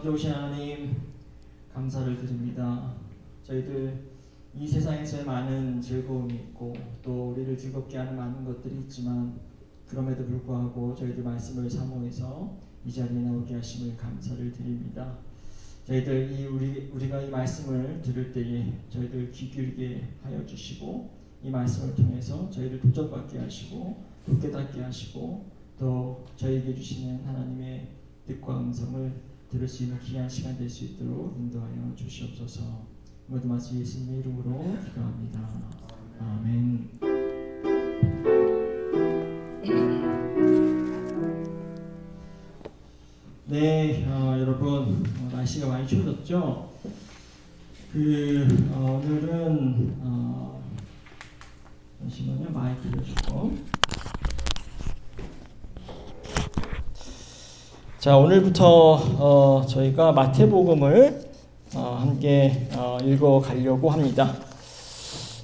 좋으신 하나님 감사를 드립니다. 저희들 이 세상에서의 많은 즐거움이 있고 또 우리를 즐겁게 하는 많은 것들이 있지만 그럼에도 불구하고 저희들 말씀을 사모해서 이 자리에 나오게 하심을 감사를 드립니다. 저희들 우리가 이 말씀을 들을 때에 저희들 귀 기울게 하여 주시고 이 말씀을 통해서 저희를 도전받게 하시고 또 깨닫게 하시고 또 저희에게 주시는 하나님의 뜻과 음성을 들을 수 있는 귀한 시간 될 수 있도록 인도하여 주시옵소서. 모든 말씀 예수님의 이름으로 기도합니다. 아멘. 네, 여러분 날씨가 많이 추워졌죠? 오늘은 잠시만요, 마이크를 주고. 자, 오늘부터 저희가 마태복음을 함께 읽어 가려고 합니다.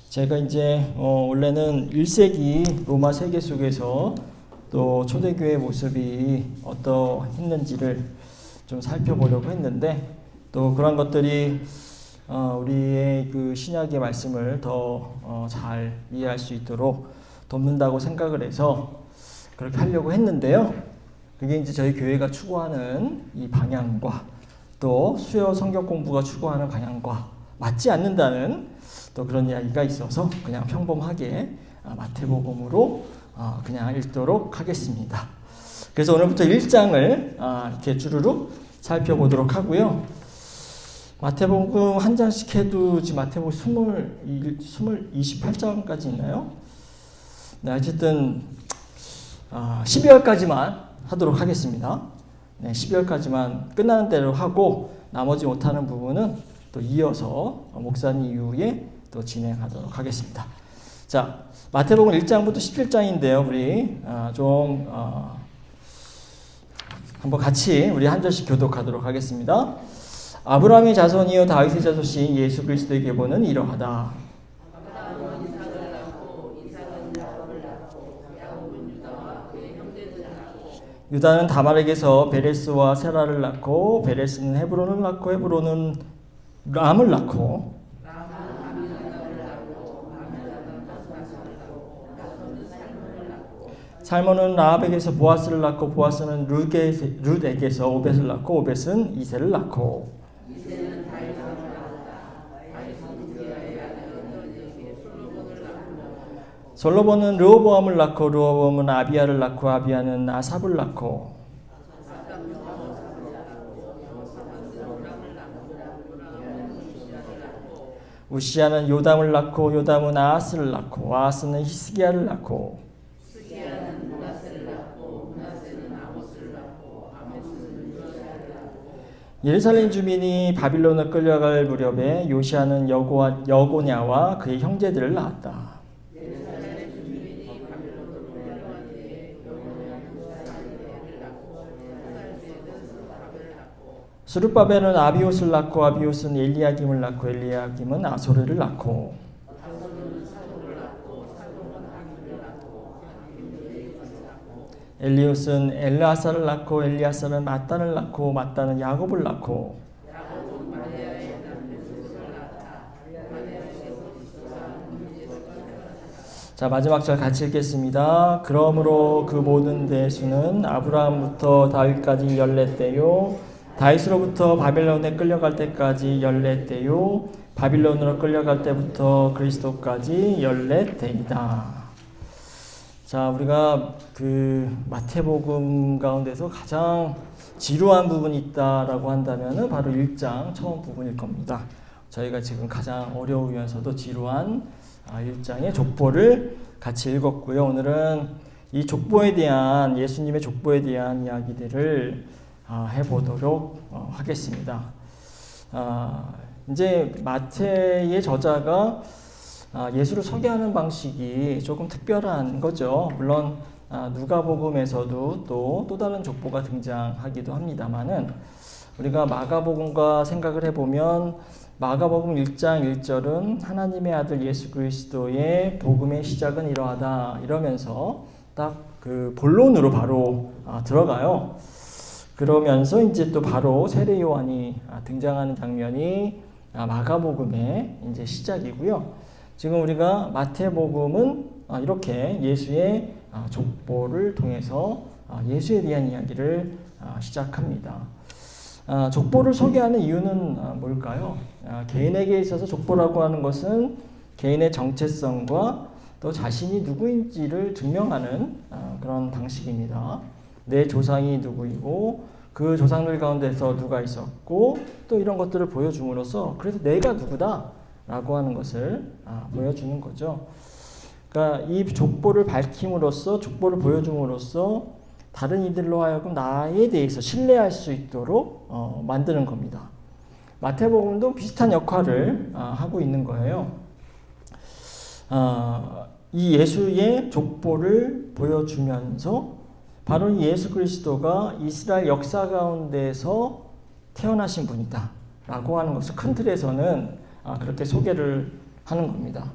제가 이제 원래는 1세기 로마 세계 속에서 또 초대교회 모습이 어떠했는지를 좀 살펴보려고 했는데 또 그런 것들이 우리의 그 신약의 말씀을 더 잘 이해할 수 있도록 돕는다고 생각을 해서 그렇게 하려고 했는데요. 그게 이제 저희 교회가 추구하는 이 방향과 또 수요 성경 공부가 추구하는 방향과 맞지 않는다는 또 그런 이야기가 있어서 그냥 평범하게 마태복음으로 그냥 읽도록 하겠습니다. 그래서 오늘부터 1장을 이렇게 주르륵 살펴보도록 하고요. 마태복음 한 장씩 해도 지금 마태복음 28장까지 있나요? 네, 어쨌든 12월까지만 하도록 하겠습니다. 네, 12월까지만 끝나는 대로 하고 나머지 못하는 부분은 또 이어서 목사님 이후에 또 진행하도록 하겠습니다. 자, 마태복음 1장부터 17장인데요. 우리 한번 같이 우리 한 절씩 교독하도록 하겠습니다. 아브라함의 자손이요 다윗의 자손이 예수 그리스도에게 보는 이러하다. 유다는 다말에게서 베레스와 세라를 낳고 베레스는 헤브론을 낳고 헤브론은 람을 낳고 살몬은 라합에게서 보아스를 낳고 보아스는 룻에게서 오벳을 낳고 오벳은 이새를 낳고 솔로몬은 르호보암을 낳고 르호보암은 아비야를 낳고 아비야는 아삽을 낳고 우시야는 요담을 낳고 요담은 아하스를 낳고 아하스는 히스기야를 낳고 예루살렘 주민이 바빌론을 끌려갈 무렵에 요시야는 여고냐와 그의 형제들을 낳았다. 스룹바벨은 아비옷을 낳고 아비옷은 엘리야김을 낳고 엘리야김은 아소르를 낳고 엘리옷은 엘르아사를 낳고 엘리아사는 마단을 낳고 마단은 야곱을 낳고 자, 마지막 절 같이 읽겠습니다. 그러므로 그 모든 대수는 아브라함부터 다윗까지 14대요 다윗으로부터 바빌론에 끌려갈 때까지 14대요 바빌론으로 끌려갈 때부터 그리스도까지 14대이다. 자, 우리가 그 마태복음 가운데서 가장 지루한 부분이 있다라고 한다면은 바로 1장 처음 부분일 겁니다. 저희가 지금 가장 어려우면서도 지루한 1장의 족보를 같이 읽었고요. 오늘은 이 족보에 대한 예수님의 족보에 대한 이야기들을 해보도록 하겠습니다. 이제 마태의 저자가 예수를 소개하는 방식이 조금 특별한 거죠. 물론 누가복음에서도 또 다른 족보가 등장하기도 합니다만은 우리가 마가복음과 생각을 해보면 마가복음 1장 1절은 하나님의 아들 예수 그리스도의 복음의 시작은 이러하다 이러면서 딱 그 본론으로 바로 들어가요. 그러면서 이제 또 바로 세례 요한이 등장하는 장면이 마가복음의 이제 시작이고요. 지금 우리가 마태복음은 이렇게 예수의 족보를 통해서 예수에 대한 이야기를 시작합니다. 족보를 소개하는 이유는 뭘까요? 개인에게 있어서 족보라고 하는 것은 개인의 정체성과 또 자신이 누구인지를 증명하는 그런 방식입니다. 내 조상이 누구이고 그 조상들 가운데서 누가 있었고 또 이런 것들을 보여줌으로써 그래서 내가 누구다라고 하는 것을 보여주는 거죠. 그러니까 이 족보를 밝힘으로써 족보를 보여줌으로써 다른 이들로 하여금 나에 대해서 신뢰할 수 있도록 만드는 겁니다. 마태복음도 비슷한 역할을 하고 있는 거예요. 이 예수의 족보를 보여주면서 바로 이 예수 그리스도가 이스라엘 역사 가운데서 태어나신 분이다 라고 하는 것을 큰 틀에서는 그렇게 소개를 하는 겁니다.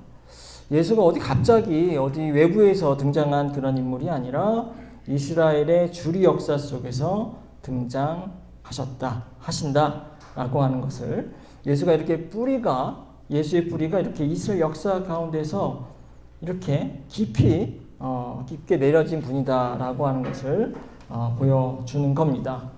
예수가 갑자기 어디 외부에서 등장한 그런 인물이 아니라 이스라엘의 주리 역사 속에서 하신다 라고 하는 것을 예수의 뿌리가 이렇게 이스라엘 역사 가운데서 이렇게 깊게 내려진 분이다라고 하는 것을 보여주는 겁니다.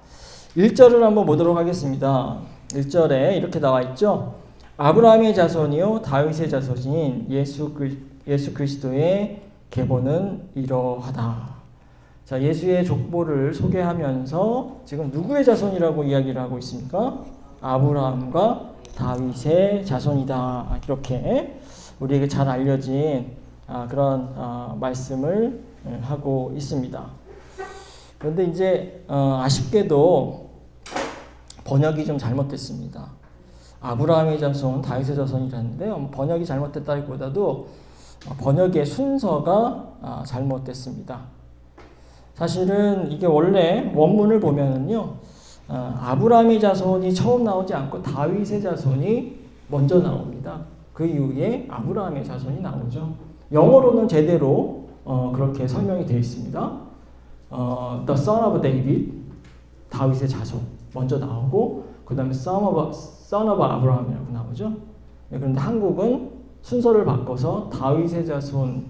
1절을 한번 보도록 하겠습니다. 1절에 이렇게 나와 있죠. 아브라함의 자손이요 다윗의 자손인 예수 그리스도의 계보는 이러하다. 자, 예수의 족보를 소개하면서 지금 누구의 자손이라고 이야기를 하고 있습니까? 아브라함과 다윗의 자손이다. 이렇게 우리에게 잘 알려진 그런 말씀을 하고 있습니다. 그런데 이제 아쉽게도 번역이 좀 잘못됐습니다. 아브라함의 자손, 다윗의 자손이라는데요. 번역이 잘못됐다기보다도 번역의 순서가 잘못됐습니다. 사실은 이게 원래 원문을 보면은요, 아브라함의 자손이 처음 나오지 않고 다윗의 자손이 먼저 나옵니다. 그 이후에 아브라함의 자손이 나오죠. 영어로는 제대로 그렇게 설명이 되어 있습니다. The son of David, 다윗의 자손 먼저 나오고 그 다음에 son of Abraham이라고 나오죠. 그런데 한국은 순서를 바꿔서 다윗의 자손,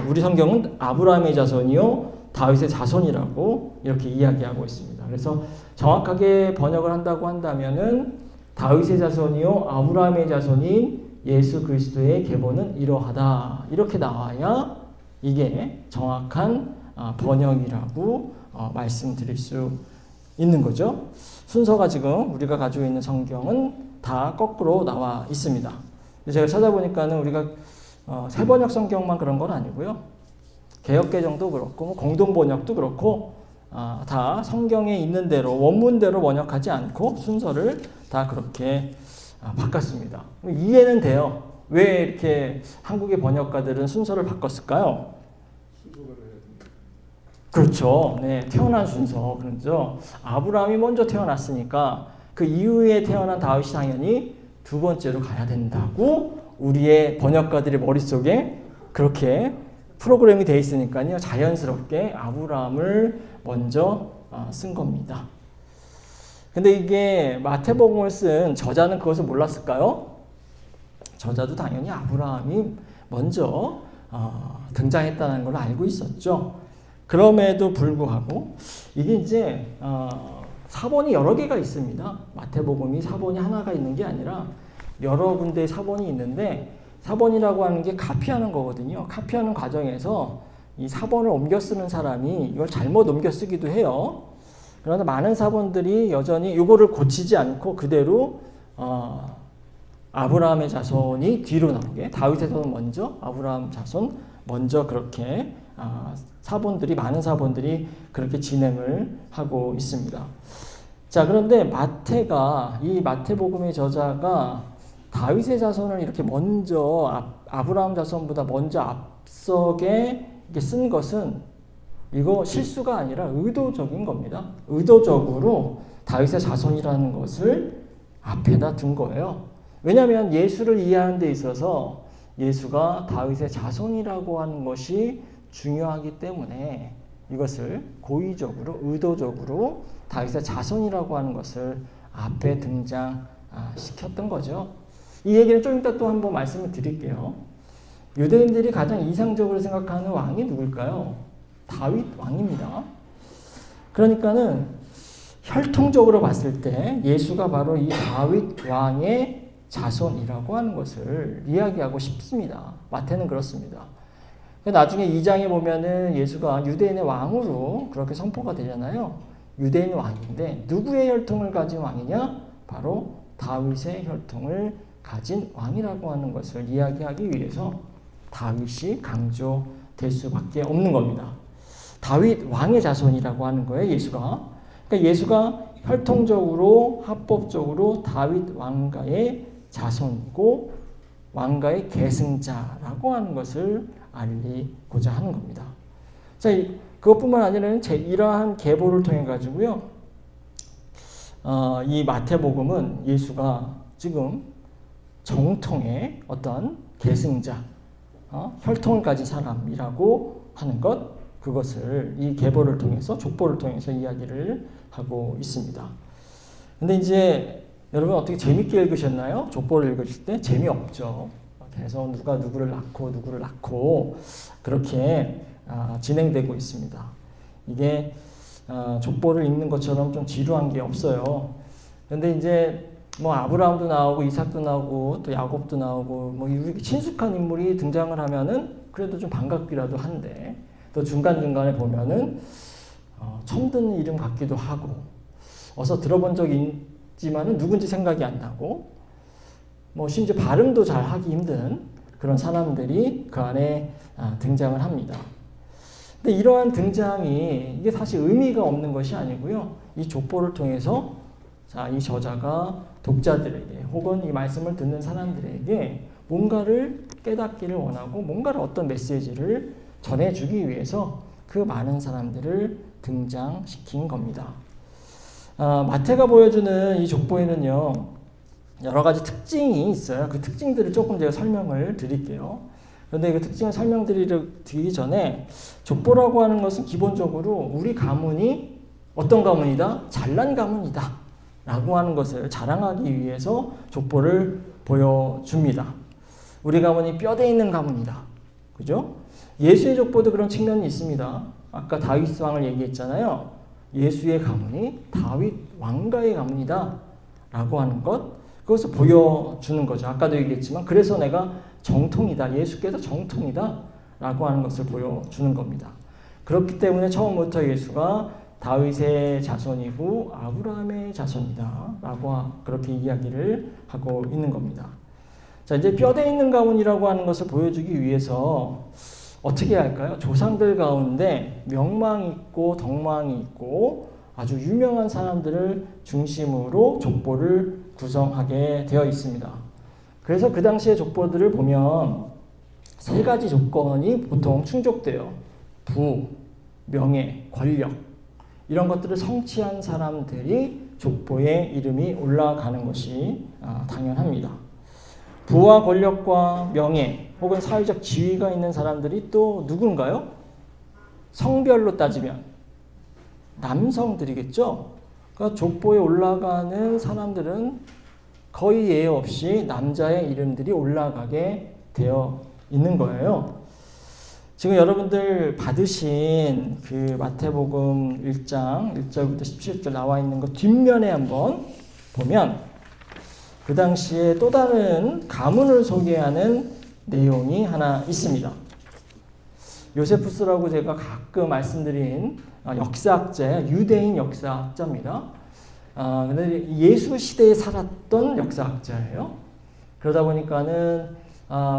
우리 성경은 아브라함의 자손이요 다윗의 자손이라고 이렇게 이야기하고 있습니다. 그래서 정확하게 번역을 한다고 한다면은 다윗의 자손이요 아브라함의 자손인 예수 그리스도의 계보는 이러하다 이렇게 나와야 이게 정확한 번역이라고 말씀드릴 수 있는 거죠. 순서가 지금 우리가 가지고 있는 성경은 다 거꾸로 나와 있습니다. 제가 찾아보니까는 우리가 새번역 성경만 그런 건 아니고요. 개역개정도 그렇고 공동번역도 그렇고 다 성경에 있는 대로 원문대로 번역하지 않고 순서를 다 그렇게 바꿨습니다. 이해는 돼요. 왜 이렇게 한국의 번역가들은 순서를 바꿨을까요? 그렇죠. 네, 태어난 순서. 그렇죠. 아브라함이 먼저 태어났으니까 그 이후에 태어난 다윗이 당연히 두 번째로 가야 된다고 우리의 번역가들의 머릿속에 그렇게 프로그램이 되어 있으니까요. 자연스럽게 아브라함을 먼저 쓴 겁니다. 근데 이게 마태복음을 쓴 저자는 그것을 몰랐을까요? 저자도 당연히 아브라함이 먼저 등장했다는 걸 알고 있었죠. 그럼에도 불구하고 이게 이제 사본이 여러 개가 있습니다. 마태복음이 사본이 하나가 있는 게 아니라 여러 군데의 사본이 있는데 사본이라고 하는 게 카피하는 거거든요. 카피하는 과정에서 이 사본을 옮겨 쓰는 사람이 이걸 잘못 옮겨 쓰기도 해요. 그러나 많은 사본들이 여전히 이거를 고치지 않고 그대로 아브라함의 자손이 뒤로 나오게 다윗의 자손 먼저 아브라함 자손 먼저 그렇게 사본들이 많은 사본들이 그렇게 진행을 하고 있습니다. 자, 그런데 이 마태복음의 저자가 다윗의 자손을 이렇게 먼저 아브라함 자손보다 먼저 앞서게 쓴 것은 이거 실수가 아니라 의도적인 겁니다. 의도적으로 다윗의 자손이라는 것을 앞에다 둔 거예요. 왜냐하면 예수를 이해하는 데 있어서 예수가 다윗의 자손이라고 하는 것이 중요하기 때문에 이것을 고의적으로 의도적으로 다윗의 자손이라고 하는 것을 앞에 등장시켰던 거죠. 이 얘기를 좀 이따 또 한번 말씀을 드릴게요. 유대인들이 가장 이상적으로 생각하는 왕이 누굴까요? 다윗 왕입니다. 그러니까는 혈통적으로 봤을 때 예수가 바로 이 다윗 왕의 자손이라고 하는 것을 이야기하고 싶습니다. 마태는 그렇습니다. 나중에 2장에 보면은 예수가 유대인의 왕으로 그렇게 선포가 되잖아요. 유대인 왕인데 누구의 혈통을 가진 왕이냐? 바로 다윗의 혈통을 가진 왕이라고 하는 것을 이야기하기 위해서 다윗이 강조될 수밖에 없는 겁니다. 다윗 왕의 자손이라고 하는 거예요, 예수가. 그러니까 예수가 혈통적으로 합법적으로 다윗 왕가의 자손이고 왕가의 계승자라고 하는 것을 알리고자 하는 겁니다. 자, 그것뿐만 아니라 이러한 계보를 통해 가지고요, 이 마태복음은 예수가 지금 정통의 어떤 계승자, 혈통을 가진 사람이라고 하는 것, 그것을 이 계보를 통해서, 족보를 통해서 이야기를 하고 있습니다. 근데 이제 여러분 어떻게 재밌게 읽으셨나요? 족보를 읽으실 때 재미없죠. 그래서 누가 누구를 낳고 그렇게 진행되고 있습니다. 이게 족보를 읽는 것처럼 좀 지루한 게 없어요. 근데 이제 뭐 아브라함도 나오고 이삭도 나오고 또 야곱도 나오고 뭐 이렇게 친숙한 인물이 등장을 하면은 그래도 좀 반갑기라도 한데, 또 중간중간에 보면은 처음 듣는 이름 같기도 하고 어서 들어본 적이 있지만은 누군지 생각이 안 나고 뭐 심지어 발음도 잘 하기 힘든 그런 사람들이 그 안에 등장을 합니다. 근데 이러한 등장이 이게 사실 의미가 없는 것이 아니고요. 이 족보를 통해서 이 저자가 독자들에게 혹은 이 말씀을 듣는 사람들에게 뭔가를 깨닫기를 원하고 뭔가를 어떤 메시지를 전해주기 위해서 그 많은 사람들을 등장시킨 겁니다. 마태가 보여주는 이 족보에는요, 여러 가지 특징이 있어요. 그 특징들을 조금 제가 설명을 드릴게요. 그런데 그 특징을 설명드리기 전에 족보라고 하는 것은 기본적으로 우리 가문이 어떤 가문이다? 잘난 가문이다 라고 하는 것을 자랑하기 위해서 족보를 보여줍니다. 우리 가문이 뼈대 있는 가문이다. 그죠? 예수의 족보도 그런 측면이 있습니다. 아까 다윗 왕을 얘기했잖아요. 예수의 가문이 다윗 왕가의 가문이다 라고 하는 것, 그것을 보여주는 거죠. 아까도 얘기했지만 그래서 내가 정통이다, 예수께서 정통이다 라고 하는 것을 보여주는 겁니다. 그렇기 때문에 처음부터 예수가 다윗의 자손이고 아브라함의 자손이다 라고 그렇게 이야기를 하고 있는 겁니다. 자, 이제 뼈대 있는 가문이라고 하는 것을 보여주기 위해서 어떻게 할까요? 조상들 가운데 명망이 있고 덕망이 있고 아주 유명한 사람들을 중심으로 족보를 구성하게 되어 있습니다. 그래서 그 당시의 족보들을 보면 세 가지 조건이 보통 충족돼요. 부, 명예, 권력, 이런 것들을 성취한 사람들이 족보에 이름이 올라가는 것이 당연합니다. 부와 권력과 명예 혹은 사회적 지위가 있는 사람들이 또 누군가요? 성별로 따지면 남성들이겠죠. 그러니까 족보에 올라가는 사람들은 거의 예외 없이 남자의 이름들이 올라가게 되어 있는 거예요. 지금 여러분들 받으신 그 마태복음 1장 1절부터 17절 나와 있는 것 뒷면에 한번 보면 그 당시에 또 다른 가문을 소개하는 내용이 하나 있습니다. 요세푸스라고 제가 가끔 말씀드린 역사학자예요. 유대인 역사학자입니다. 근데 예수 시대에 살았던 역사학자예요. 그러다 보니까는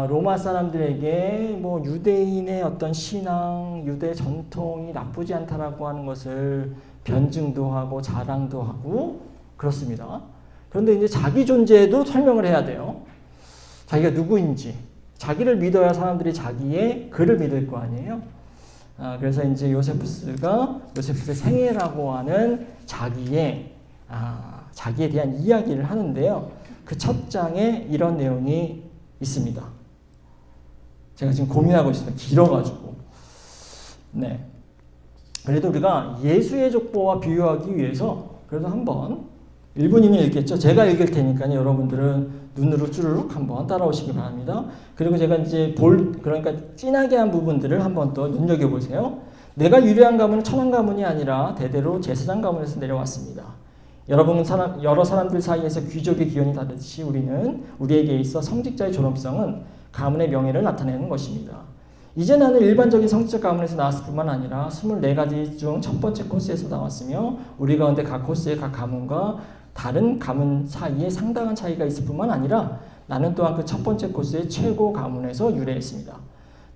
로마 사람들에게 뭐 유대인의 어떤 신앙, 유대 전통이 나쁘지 않다라고 하는 것을 변증도 하고 자랑도 하고 그렇습니다. 그런데 이제 자기 존재도 설명을 해야 돼요. 자기가 누구인지. 자기를 믿어야 사람들이 자기의 글을 믿을 거 아니에요. 그래서 이제 요세푸스의 생애라고 하는 자기에 대한 이야기를 하는데요. 그 첫 장에 이런 내용이 있습니다. 제가 지금 고민하고 있습니다. 길어가지고. 네. 그래도 우리가 예수의 족보와 비교하기 위해서 그래도 한번 1분이면 읽겠죠. 제가 읽을 테니까요. 여러분들은 눈으로 쭈르륵 한번 따라오시기 바랍니다. 그리고 제가 이제 그러니까 진하게 한 부분들을 한번 또 눈여겨보세요. 내가 유래한 가문은 천한 가문이 아니라 대대로 제사장 가문에서 내려왔습니다. 여러 사람들 사이에서 귀족의 기원이 다르듯이 우리에게 있어 성직자의 존엄성은 가문의 명예를 나타내는 것입니다. 이제 나는 일반적인 성직자 가문에서 나왔을 뿐만 아니라 24가지 중 첫 번째 코스에서 나왔으며 우리 가운데 각 코스의 각 가문과 다른 가문 사이에 상당한 차이가 있을 뿐만 아니라 나는 또한 그 첫 번째 코스의 최고 가문에서 유래했습니다.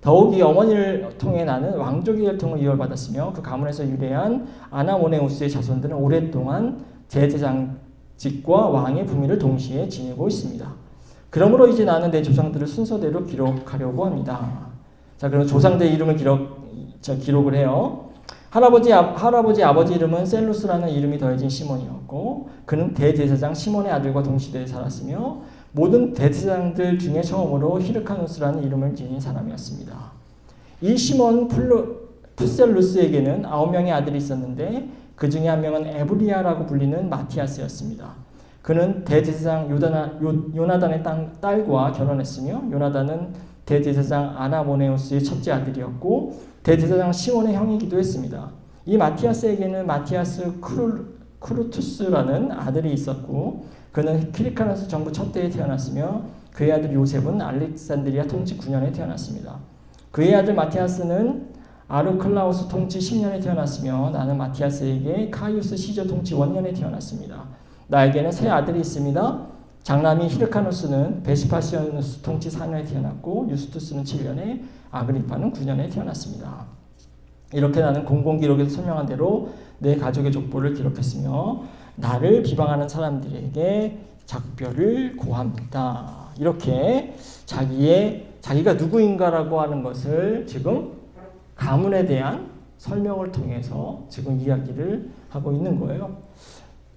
더욱이 어머니를 통해 나는 왕족의 혈통을 이어받았으며 그 가문에서 유래한 아나모네우스의 자손들은 오랫동안 대제장직과 왕의 부미를 동시에 지니고 있습니다. 그러므로 이제 나는 내 조상들을 순서대로 기록하려고 합니다. 자, 그럼 조상들 이름을 기록을 해요. 할아버지 아버지 이름은 셀루스라는 이름이 더해진 시몬이었고 그는 대제사장 시몬의 아들과 동시대에 살았으며 모든 대제사장들 중에 처음으로 히르카누스라는 이름을 지닌 사람이었습니다. 이 시몬 푸셀루스에게는 9명의 아들이 있었는데 그 중에 한 명은 에브리아라고 불리는 마티아스였습니다. 그는 대제사장 요나단의 딸과 결혼했으며 요나단은 대제사장 아나모네우스의 첫째 아들이었고 대제사장 시몬의 형이기도 했습니다. 이 마티아스에게는 마티아스 크루투스라는 아들이 있었고 그는 키리카누스 정부 첫 때에 태어났으며 그의 아들 요셉은 알렉산드리아 통치 9년에 태어났습니다. 그의 아들 마티아스는 아르클라우스 통치 10년에 태어났으며 나는 마티아스에게 카이우스 시저 통치 원년에 태어났습니다. 나에게는 세 아들이 있습니다. 장남이 히르카누스는 베스파시아누스 통치 4년에 태어났고 유스투스는 7년에 아그리파는 9년에 태어났습니다. 이렇게 나는 공공기록에서 설명한 대로 내 가족의 족보를 기록했으며 나를 비방하는 사람들에게 작별을 고합니다. 이렇게 자기가 누구인가라고 하는 것을 지금 가문에 대한 설명을 통해서 지금 이야기를 하고 있는 거예요.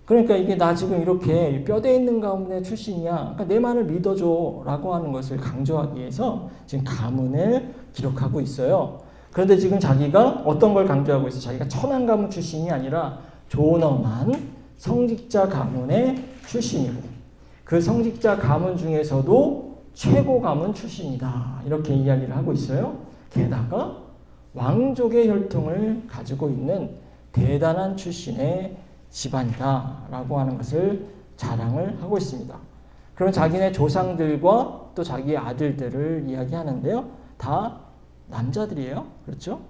그러니까 이게 나 지금 이렇게 뼈대 있는 가문의 출신이야. 그러니까 내 말을 믿어줘 라고 하는 것을 강조하기 위해서 지금 가문을 기록하고 있어요. 그런데 지금 자기가 어떤 걸 강조하고 있어요? 자기가 천한 가문 출신이 아니라 존엄한 성직자 가문의 출신이고 그 성직자 가문 중에서도 최고 가문 출신이다. 이렇게 이야기를 하고 있어요. 게다가 왕족의 혈통을 가지고 있는 대단한 출신의 집안이다 라고 하는 것을 자랑을 하고 있습니다. 그럼 자기네 조상들과 또 자기의 아들들을 이야기하는데요. 다 남자들이에요. 그렇죠?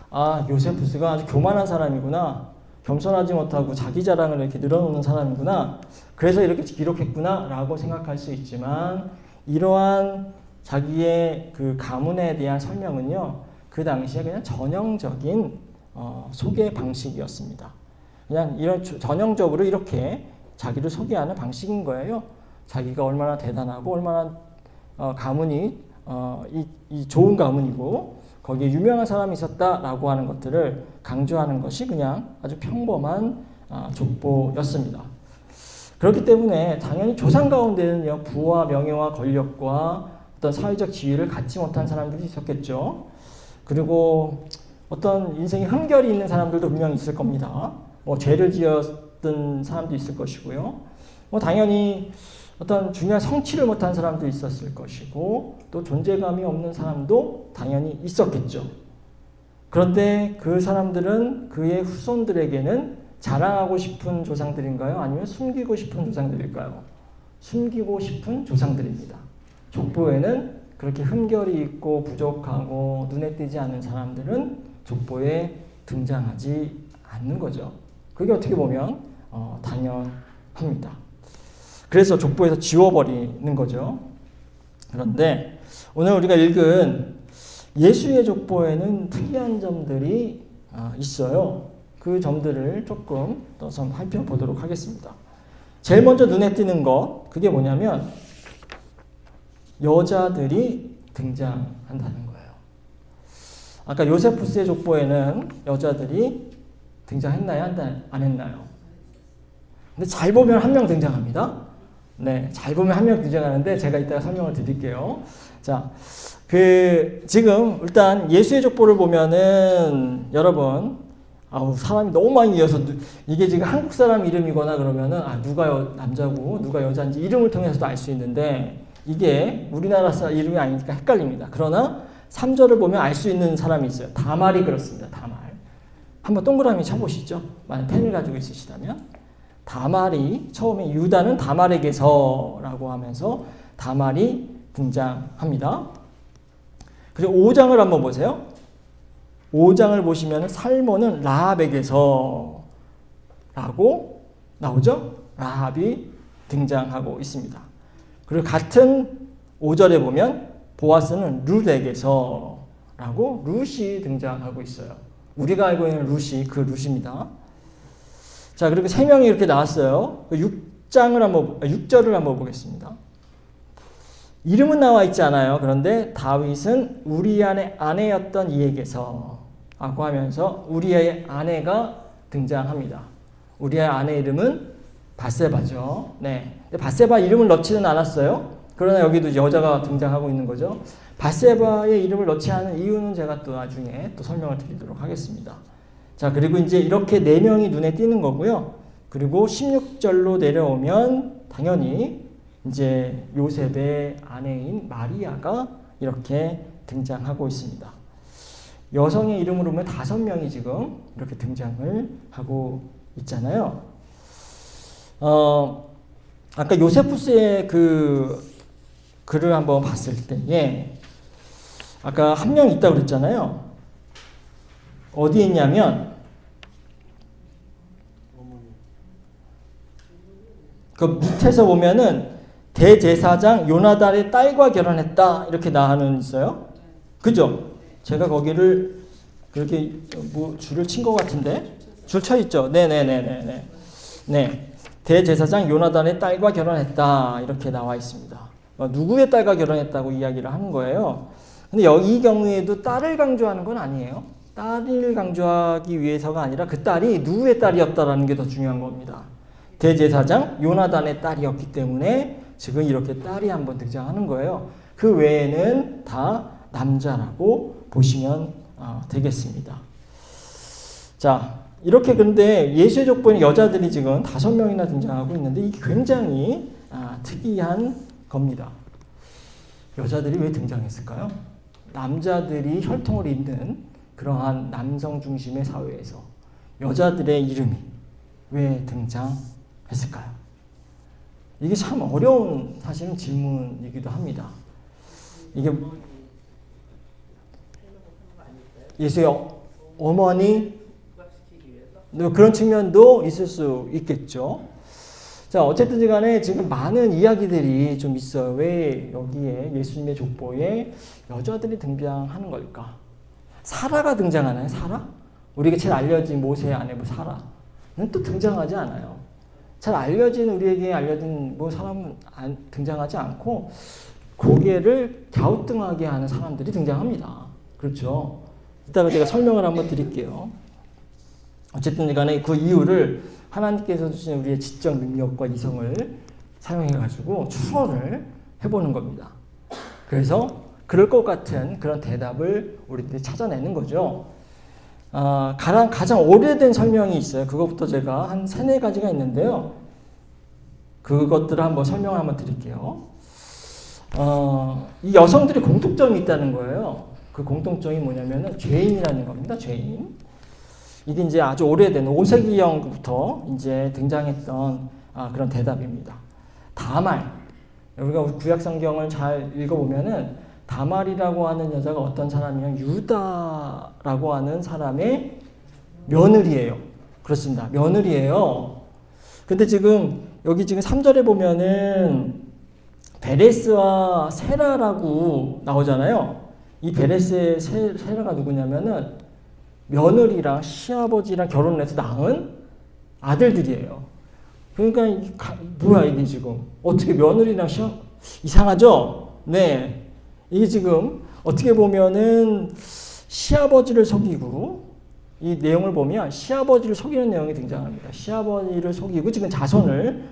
아, 요세푸스가 아주 교만한 사람이구나. 겸손하지 못하고 자기 자랑을 이렇게 늘어놓는 사람이구나. 그래서 이렇게 기록했구나 라고 생각할 수 있지만 이러한 자기의 그 가문에 대한 설명은요. 그 당시에 그냥 전형적인 소개 방식이었습니다. 그냥 이런 전형적으로 이렇게 자기를 소개하는 방식인 거예요. 자기가 얼마나 대단하고 얼마나 가문이 이 좋은 가문이고 거기에 유명한 사람이 있었다라고 하는 것들을 강조하는 것이 그냥 아주 평범한 족보였습니다. 그렇기 때문에 당연히 조상 가운데는요 부와 명예와 권력과 어떤 사회적 지위를 갖지 못한 사람들이 있었겠죠. 그리고 어떤 인생에 흠결이 있는 사람들도 분명히 있을 겁니다. 뭐 죄를 지었던 사람도 있을 것이고요. 뭐 당연히 어떤 중요한 성취를 못한 사람도 있었을 것이고 또 존재감이 없는 사람도 당연히 있었겠죠. 그런데 그 사람들은 그의 후손들에게는 자랑하고 싶은 조상들인가요? 아니면 숨기고 싶은 조상들일까요? 숨기고 싶은 조상들입니다. 족보에는 그렇게 흠결이 있고 부족하고 눈에 띄지 않는 사람들은 족보에 등장하지 않는 거죠. 그게 어떻게 보면 당연합니다. 그래서 족보에서 지워버리는 거죠. 그런데 오늘 우리가 읽은 예수의 족보에는 특이한 점들이 있어요. 그 점들을 조금 더 살펴보도록 하겠습니다. 제일 먼저 눈에 띄는 것, 그게 뭐냐면 여자들이 등장한다는 거예요. 아까 요세푸스의 족보에는 여자들이 등장했나요? 안 했나요? 근데 잘 보면 한 명 등장합니다. 네, 잘 보면 한 명 등장하는데 제가 이따가 설명을 드릴게요. 자, 지금 일단 예수의 족보를 보면은 여러분, 사람이 너무 많이 이어서 이게 지금 한국 사람 이름이거나 그러면은 누가 남자고 누가 여자인지 이름을 통해서도 알 수 있는데 이게 우리나라 사람 이름이 아니니까 헷갈립니다. 그러나 3절을 보면 알 수 있는 사람이 있어요. 다말이 그렇습니다. 다말. 한번 동그라미 쳐보시죠. 만약 펜을 가지고 있으시다면. 다말이 처음에 유다는 다말에게서라고 하면서 다말이 등장합니다. 그리고 5장을 한번 보세요. 5장을 보시면 살몬은 라합에게서 라고 나오죠. 라합이 등장하고 있습니다. 그리고 같은 5절에 보면 보아스는 룻에게서 라고 룻이 등장하고 있어요. 우리가 알고 있는 룻이 그 룻입니다. 자, 그리고 3명이 이렇게 나왔어요. 6절을 한번 보겠습니다. 이름은 나와 있지 않아요. 그런데 다윗은 우리아의 아내였던 이에게서 라고 하면서 우리아의 아내가 등장합니다. 우리아의 아내 이름은 밧세바죠. 네. 밧세바 이름을 넣지는 않았어요. 그러나 여기도 여자가 등장하고 있는 거죠. 밧세바의 이름을 넣지 않은 이유는 제가 또 나중에 또 설명을 드리도록 하겠습니다. 자, 그리고 이제 이렇게 4명이 눈에 띄는 거고요. 그리고 16절로 내려오면 당연히 이제 요셉의 아내인 마리아가 이렇게 등장하고 있습니다. 여성의 이름으로 보면 5명이 지금 이렇게 등장을 하고 있잖아요. 아까 요세푸스의 글을 한번 봤을 때에 아까 한 명 있다고 그랬잖아요. 어디에 있냐면 그 밑에서 보면은 대제사장 요나단의 딸과 결혼했다 이렇게 나와는 있어요. 그죠? 제가 거기를 그렇게 줄을 친 것 같은데 줄 쳐 있죠. 네네네네. 네, 대제사장 요나단의 딸과 결혼했다 이렇게 나와 있습니다. 누구의 딸과 결혼했다고 이야기를 하는 거예요. 근데 이 경우에도 딸을 강조하는 건 아니에요. 딸을 강조하기 위해서가 아니라 그 딸이 누구의 딸이었다라는 게 더 중요한 겁니다. 대제사장 요나단의 딸이었기 때문에 지금 이렇게 딸이 한번 등장하는 거예요. 그 외에는 다 남자라고 보시면 되겠습니다. 자, 이렇게 근데 예수의 족보에 여자들이 지금 5명이나 등장하고 있는데 이게 굉장히 특이한 겁니다. 여자들이 왜 등장했을까요? 남자들이 혈통을 잇는 그러한 남성 중심의 사회에서 여자들의 이름이 왜 등장했을까요? 이게 참 어려운 사실은 질문이기도 합니다. 이게 예수의 어머니 그런 측면도 있을 수 있겠죠. 자, 어쨌든 간에 지금 많은 이야기들이 좀 있어요. 왜 여기에 예수님의 족보에 여자들이 등장하는 걸까? 사라가 등장하나요? 사라? 우리에게 제일 알려진 모세의 아내부 사라는 또 등장하지 않아요. 잘 알려진 우리에게 알려진 사람은 등장하지 않고 고개를 갸우뚱하게 하는 사람들이 등장합니다. 그렇죠? 이따가 제가 설명을 한번 드릴게요. 어쨌든 간에 그 이유를 하나님께서 주신 우리의 지적 능력과 이성을 사용해가지고 추론을 해보는 겁니다. 그래서 그럴 것 같은 그런 대답을 우리들이 찾아내는 거죠. 가장 오래된 설명이 있어요. 그것부터 제가 한 3-4가지가 있는데요. 그것들을 한번 설명을 한번 드릴게요. 이 여성들이 공통점이 있다는 거예요. 그 공통점이 뭐냐면은 죄인이라는 겁니다. 죄인. 이게 이제 아주 오래된 5세기경부터 이제 등장했던 그런 대답입니다. 다말. 우리가 구약 성경을 잘 읽어보면은 다말이라고 하는 여자가 어떤 사람이면 유다라고 하는 사람의 며느리예요. 그렇습니다. 며느리예요. 근데 지금 여기 지금 3절에 보면은 베레스와 세라라고 나오잖아요. 이 베레스의 세라가 누구냐면은 며느리랑 시아버지랑 결혼을 해서 낳은 아들들이에요. 그러니까 뭐야 이게 지금 어떻게 며느리랑 이상하죠? 네. 이게 지금 어떻게 보면은 시아버지를 속이고 이 내용을 보면 시아버지를 속이는 내용이 등장합니다. 시아버지를 속이고 지금 자손을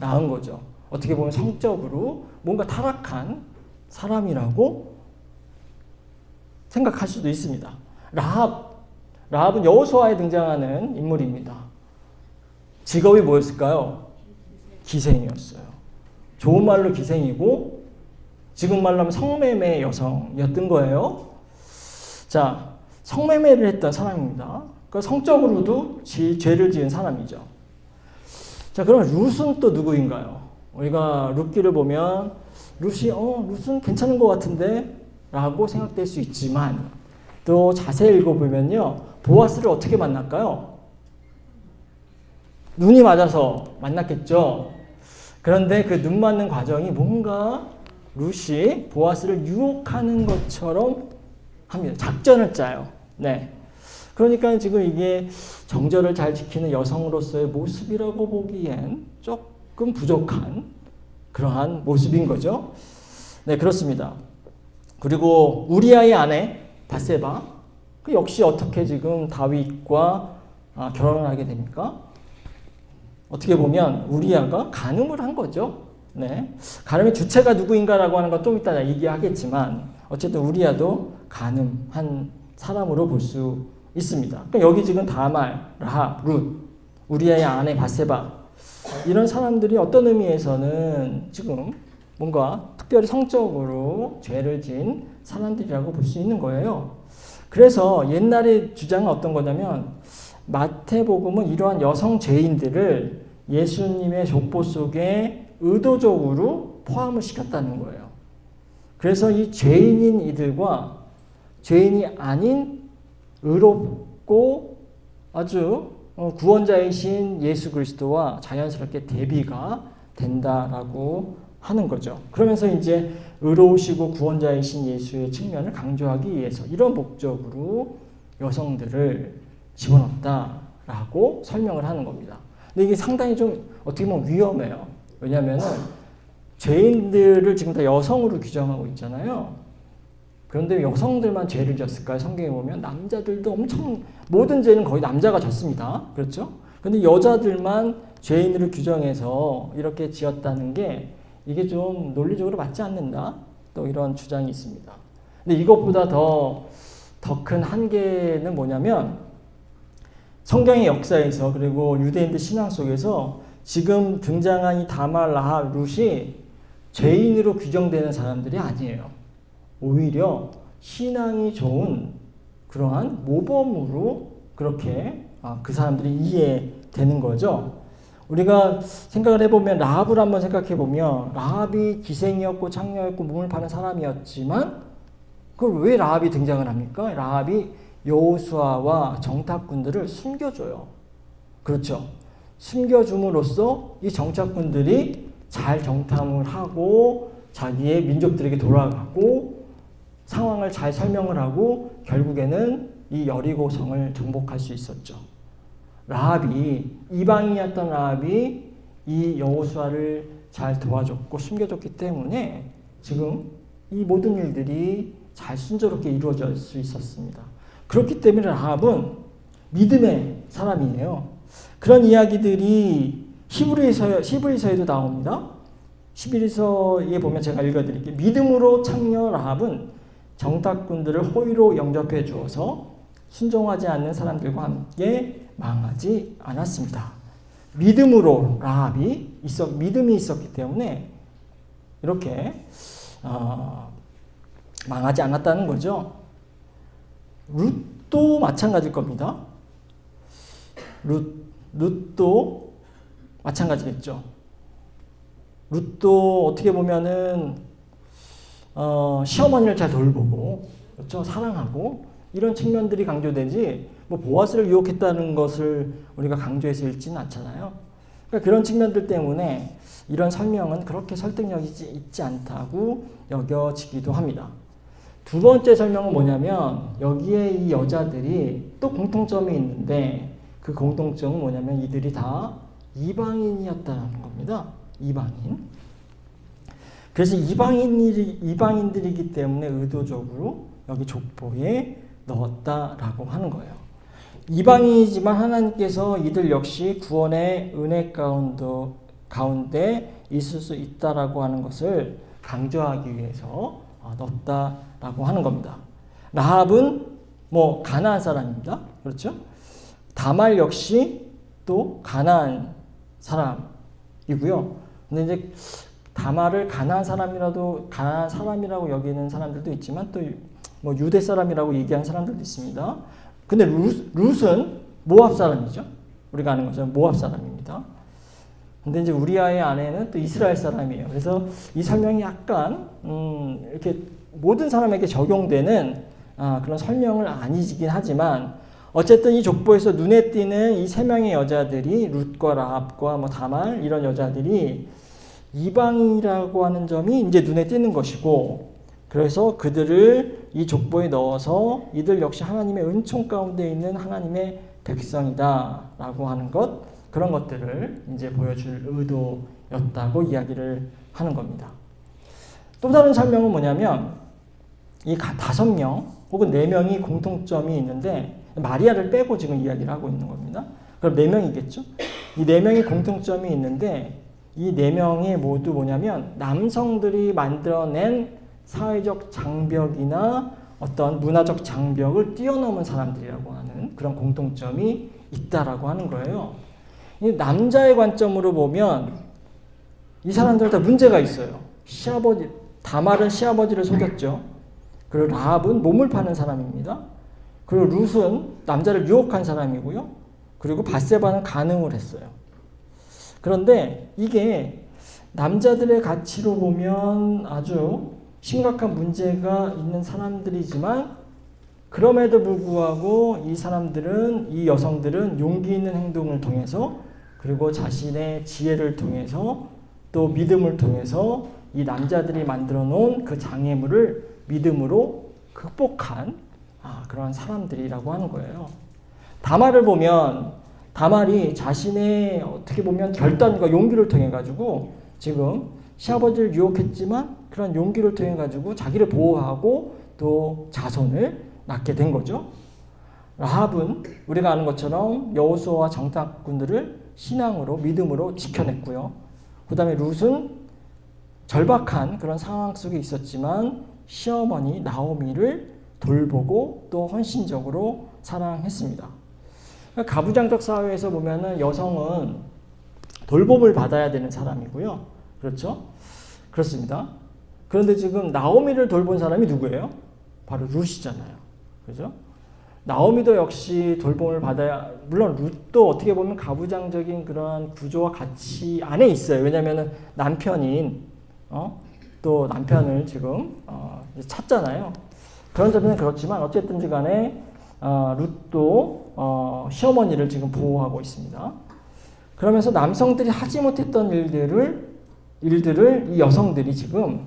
낳은 거죠. 어떻게 보면 성적으로 뭔가 타락한 사람이라고 생각할 수도 있습니다. 라합은 여호수아에 등장하는 인물입니다. 직업이 뭐였을까요? 기생이었어요. 좋은 말로 기생이고 지금 말로 하면 성매매 여성이었던 거예요. 자, 성매매를 했던 사람입니다. 그러니까 성적으로도 죄를 지은 사람이죠. 자, 그럼 룻은 또 누구인가요? 우리가 룻기를 보면 룻은 괜찮은 것 같은데 라고 생각될 수 있지만 또 자세히 읽어보면요, 보아스를 어떻게 만날까요? 눈이 맞아서 만났겠죠. 그런데 그 눈 맞는 과정이 뭔가 룻이 보아스를 유혹하는 것처럼 합니다. 작전을 짜요. 네. 그러니까 지금 이게 정절을 잘 지키는 여성으로서의 모습이라고 보기엔 조금 부족한 그러한 모습인 거죠. 네, 그렇습니다. 그리고 우리아의 아내 바세바, 그 역시 어떻게 지금 다윗과 결혼을 하게 됩니까? 어떻게 보면 우리아가 간음을 한 거죠. 네. 간음의 주체가 누구인가라고 하는 건 좀 이따 얘기하겠지만 어쨌든 우리아도 간음한 사람으로 볼 수 있습니다. 그러니까 여기 지금 다말, 라합, 룻, 우리아의 아내 바세바 이런 사람들이 어떤 의미에서는 지금 뭔가 특별히 성적으로 죄를 지은 사람들이라고 볼 수 있는 거예요. 그래서 옛날의 주장은 어떤 거냐면 마태복음은 이러한 여성 죄인들을 예수님의 족보 속에 의도적으로 포함을 시켰다는 거예요. 그래서 이 죄인인 이들과 죄인이 아닌 의롭고 아주 구원자이신 예수 그리스도와 자연스럽게 대비가 된다라고 하는 거죠. 그러면서 이제 의로우시고 구원자이신 예수의 측면을 강조하기 위해서 이런 목적으로 여성들을 집어넣었다라고 설명을 하는 겁니다. 근데 이게 상당히 좀 어떻게 보면 위험해요. 왜냐하면 죄인들을 지금 다 여성으로 규정하고 있잖아요. 그런데 여성들만 죄를 졌을까요? 성경에 보면 남자들도 엄청 모든 죄는 거의 남자가 졌습니다. 그렇죠? 근데 여자들만 죄인으로 규정해서 이렇게 지었다는 게 이게 좀 논리적으로 맞지 않는다. 또 이런 주장이 있습니다. 근데 이것보다 더 큰 한계는 뭐냐면 성경의 역사에서 그리고 유대인들 신앙 속에서 지금 등장한 이 다말, 라합, 룻이 죄인으로 규정되는 사람들이 아니에요. 오히려 신앙이 좋은 그러한 모범으로 그렇게 그 사람들이 이해되는 거죠. 우리가 생각을 해보면 라합을 한번 생각해보면 라합이 기생이었고 창녀였고 몸을 파는 사람이었지만 그걸 왜 라합이 등장을 합니까? 라합이 여호수아와 정탐꾼들을 숨겨줘요. 그렇죠. 숨겨줌으로써 이 정탐꾼들이 잘 정탐을 하고 자기의 민족들에게 돌아가고 상황을 잘 설명을 하고 결국에는 이 여리고성을 정복할 수 있었죠. 라합이 이방인이었던 라합이 이 여호수아를 잘 도와줬고 숨겨줬기 때문에 지금 이 모든 일들이 잘 순조롭게 이루어질 수 있었습니다. 그렇기 때문에 라합은 믿음의 사람이에요. 그런 이야기들이 히브리서에도 나옵니다. 히브리서에 보면 제가 읽어드릴게요. 믿음으로 창녀 라합은 정탐꾼들을 호의로 영접해 주어서 순종하지 않는 사람들과 함께 망하지 않았습니다. 믿음으로 라합이 믿음이 있었기 때문에 이렇게 망하지 않았다는 거죠. 룻도 마찬가지일 겁니다. 룻도 마찬가지겠죠. 룻도 어떻게 보면은 시어머니를 잘 돌보고 그렇죠? 사랑하고 이런 측면들이 강조되지 뭐 보아스를 유혹했다는 것을 우리가 강조해서 읽지는 않잖아요. 그러니까 그런 측면들 때문에 이런 설명은 그렇게 설득력이 있지 않다고 여겨지기도 합니다. 두 번째 설명은 뭐냐면 여기에 이 여자들이 또 공통점이 있는데 그 공통점은 뭐냐면 이들이 다 이방인이었다는 겁니다. 이방인. 그래서 이방인들이기 때문에 의도적으로 여기 족보에 넣었다라고 하는 거예요. 이방인이지만 하나님께서 이들 역시 구원의 은혜 가운데 있을 수 있다라고 하는 것을 강조하기 위해서 넣었다라고 하는 겁니다. 라합은 뭐 가나안 사람입니다. 그렇죠? 다말 역시 또 가나안 사람이고요. 근데 이제 다말을 가나안 사람이라고 여기는 사람들도 있지만 또 뭐 유대 사람이라고 얘기하는 사람들도 있습니다. 근데 룻은 모압 사람이죠. 우리가 아는 것처럼 모압 사람입니다. 근데 이제 우리아의 아내는 또 이스라엘 사람이에요. 그래서 이 설명이 약간 이렇게 모든 사람에게 적용되는 그런 설명을 아니긴 하지만 어쨌든 이 족보에서 눈에 띄는 이 세 명의 여자들이 룻과 라합과 뭐 다말 이런 여자들이 이방이라고 하는 점이 이제 눈에 띄는 것이고, 그래서 그들을 이 족보에 넣어서 이들 역시 하나님의 은총 가운데 있는 하나님의 백성이다라고 하는 것, 그런 것들을 이제 보여줄 의도였다고 이야기를 하는 겁니다. 또 다른 설명은 뭐냐면 이 5명 혹은 4명이 공통점이 있는데 마리아를 빼고 지금 이야기를 하고 있는 겁니다. 그럼 4명이겠죠? 이 4명이 공통점이 있는데 이 4명이 모두 뭐냐면 남성들이 만들어낸 사회적 장벽이나 어떤 문화적 장벽을 뛰어넘은 사람들이라고 하는 그런 공통점이 있다라고 하는 거예요. 이 남자의 관점으로 보면 이 사람들 다 문제가 있어요. 다말은 시아버지를 속였죠. 그리고 라합은 몸을 파는 사람입니다. 그리고 룻은 남자를 유혹한 사람이고요. 그리고 밧세바는 간음을 했어요. 그런데 이게 남자들의 가치로 보면 아주 심각한 문제가 있는 사람들이지만 그럼에도 불구하고 이 여성들은 용기 있는 행동을 통해서 그리고 자신의 지혜를 통해서 또 믿음을 통해서 이 남자들이 만들어 놓은 그 장애물을 믿음으로 극복한 그런 사람들이라고 하는 거예요. 다말을 보면 다말이 자신의 어떻게 보면 결단과 용기를 통해 가지고 지금 시아버지를 유혹했지만 그런 용기를 통해 가지고 자기를 보호하고 또 자손을 낳게 된 거죠. 라합은 우리가 아는 것처럼 여호수아와 정탐꾼들을 신앙으로 믿음으로 지켜냈고요. 그 다음에 룻은 절박한 그런 상황 속에 있었지만 시어머니 나오미를 돌보고 또 헌신적으로 사랑했습니다. 가부장적 사회에서 보면은 여성은 돌봄을 받아야 되는 사람이고요. 그렇죠? 그렇습니다. 그런데 지금 나오미를 돌본 사람이 누구예요? 바로 룻이잖아요. 그죠? 나오미도 역시 돌봄을 받아야, 물론 룻도 어떻게 보면 가부장적인 그런 구조와 가치 안에 있어요. 왜냐면은 남편인, 또 남편을 지금, 찾잖아요. 그런 점에는 그렇지만 어쨌든지 간에, 룻도, 시어머니를 지금 보호하고 있습니다. 그러면서 남성들이 하지 못했던 일들을 이 여성들이 지금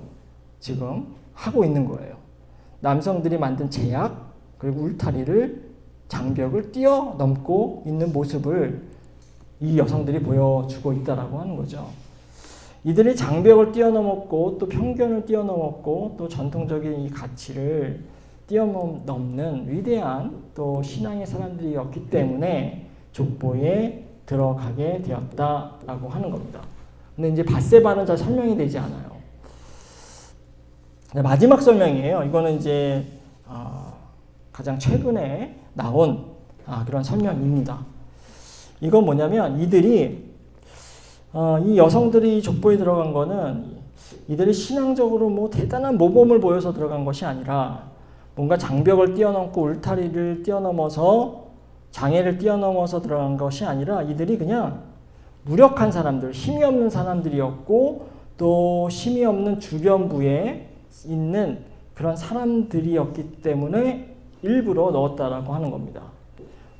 하고 있는 거예요. 남성들이 만든 제약, 그리고 울타리를, 장벽을 뛰어넘고 있는 모습을 이 여성들이 보여주고 있다라고 하는 거죠. 이들이 장벽을 뛰어넘었고 또 편견을 뛰어넘었고 또 전통적인 이 가치를 뛰어넘는 위대한 또 신앙의 사람들이었기 때문에 족보에 들어가게 되었다라고 하는 겁니다. 근데 이제 밧세바는 잘 설명이 되지 않아요. 마지막 설명이에요. 이거는 이제 가장 최근에 나온 그런 설명입니다. 이건 뭐냐면 이들이 이 여성들이 족보에 들어간 거는 이들이 신앙적으로 뭐 대단한 모범을 보여서 들어간 것이 아니라 뭔가 장벽을 뛰어넘고 울타리를 뛰어넘어서 장애를 뛰어넘어서 들어간 것이 아니라 이들이 그냥 무력한 사람들, 힘이 없는 사람들이었고 또 힘이 없는 주변부에 있는 그런 사람들이었기 때문에 일부러 넣었다라고 하는 겁니다.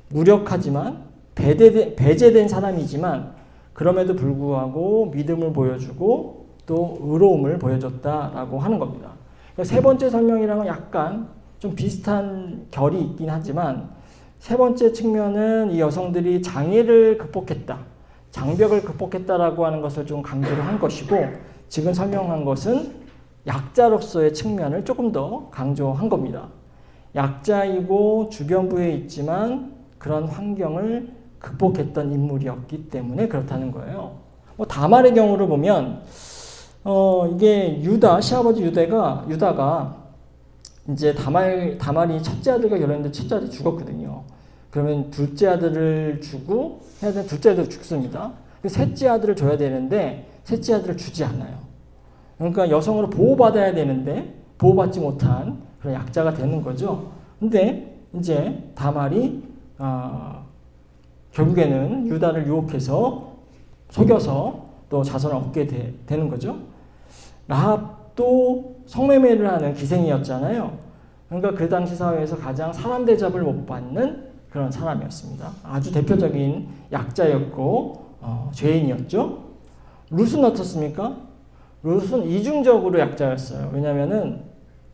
무력하지만 배제된 사람이지만 그럼에도 불구하고 믿음을 보여주고 또 의로움을 보여줬다라고 하는 겁니다. 세 번째 설명이랑은 약간 좀 비슷한 결이 있긴 하지만 세 번째 측면은 이 여성들이 장애를 극복했다, 장벽을 극복했다라고 하는 것을 좀 강조를 한 것이고 지금 설명한 것은 약자로서의 측면을 조금 더 강조한 겁니다. 약자이고 주변부에 있지만 그런 환경을 극복했던 인물이었기 때문에 그렇다는 거예요. 다말의 경우를 보면 이게 시아버지 유다가 이제 다말이 첫째 아들과 결혼했는데 첫째 아들이 죽었거든요. 그러면 둘째 아들을 주고 해야 되는 둘째 아들 죽습니다. 셋째 아들을 줘야 되는데 셋째 아들을 주지 않아요. 그러니까 여성으로 보호받아야 되는데 보호받지 못한 그런 약자가 되는 거죠. 근데 이제 다말이 결국에는 유다를 유혹해서 속여서 또 자손을 얻게 되는 거죠. 라합도 성매매를 하는 기생이었잖아요. 그러니까 그 당시 사회에서 가장 사람 대접을 못 받는 그런 사람이었습니다. 아주 대표적인 약자였고 죄인이었죠. 룻은 어떻습니까? 룻은 이중적으로 약자였어요. 왜냐하면은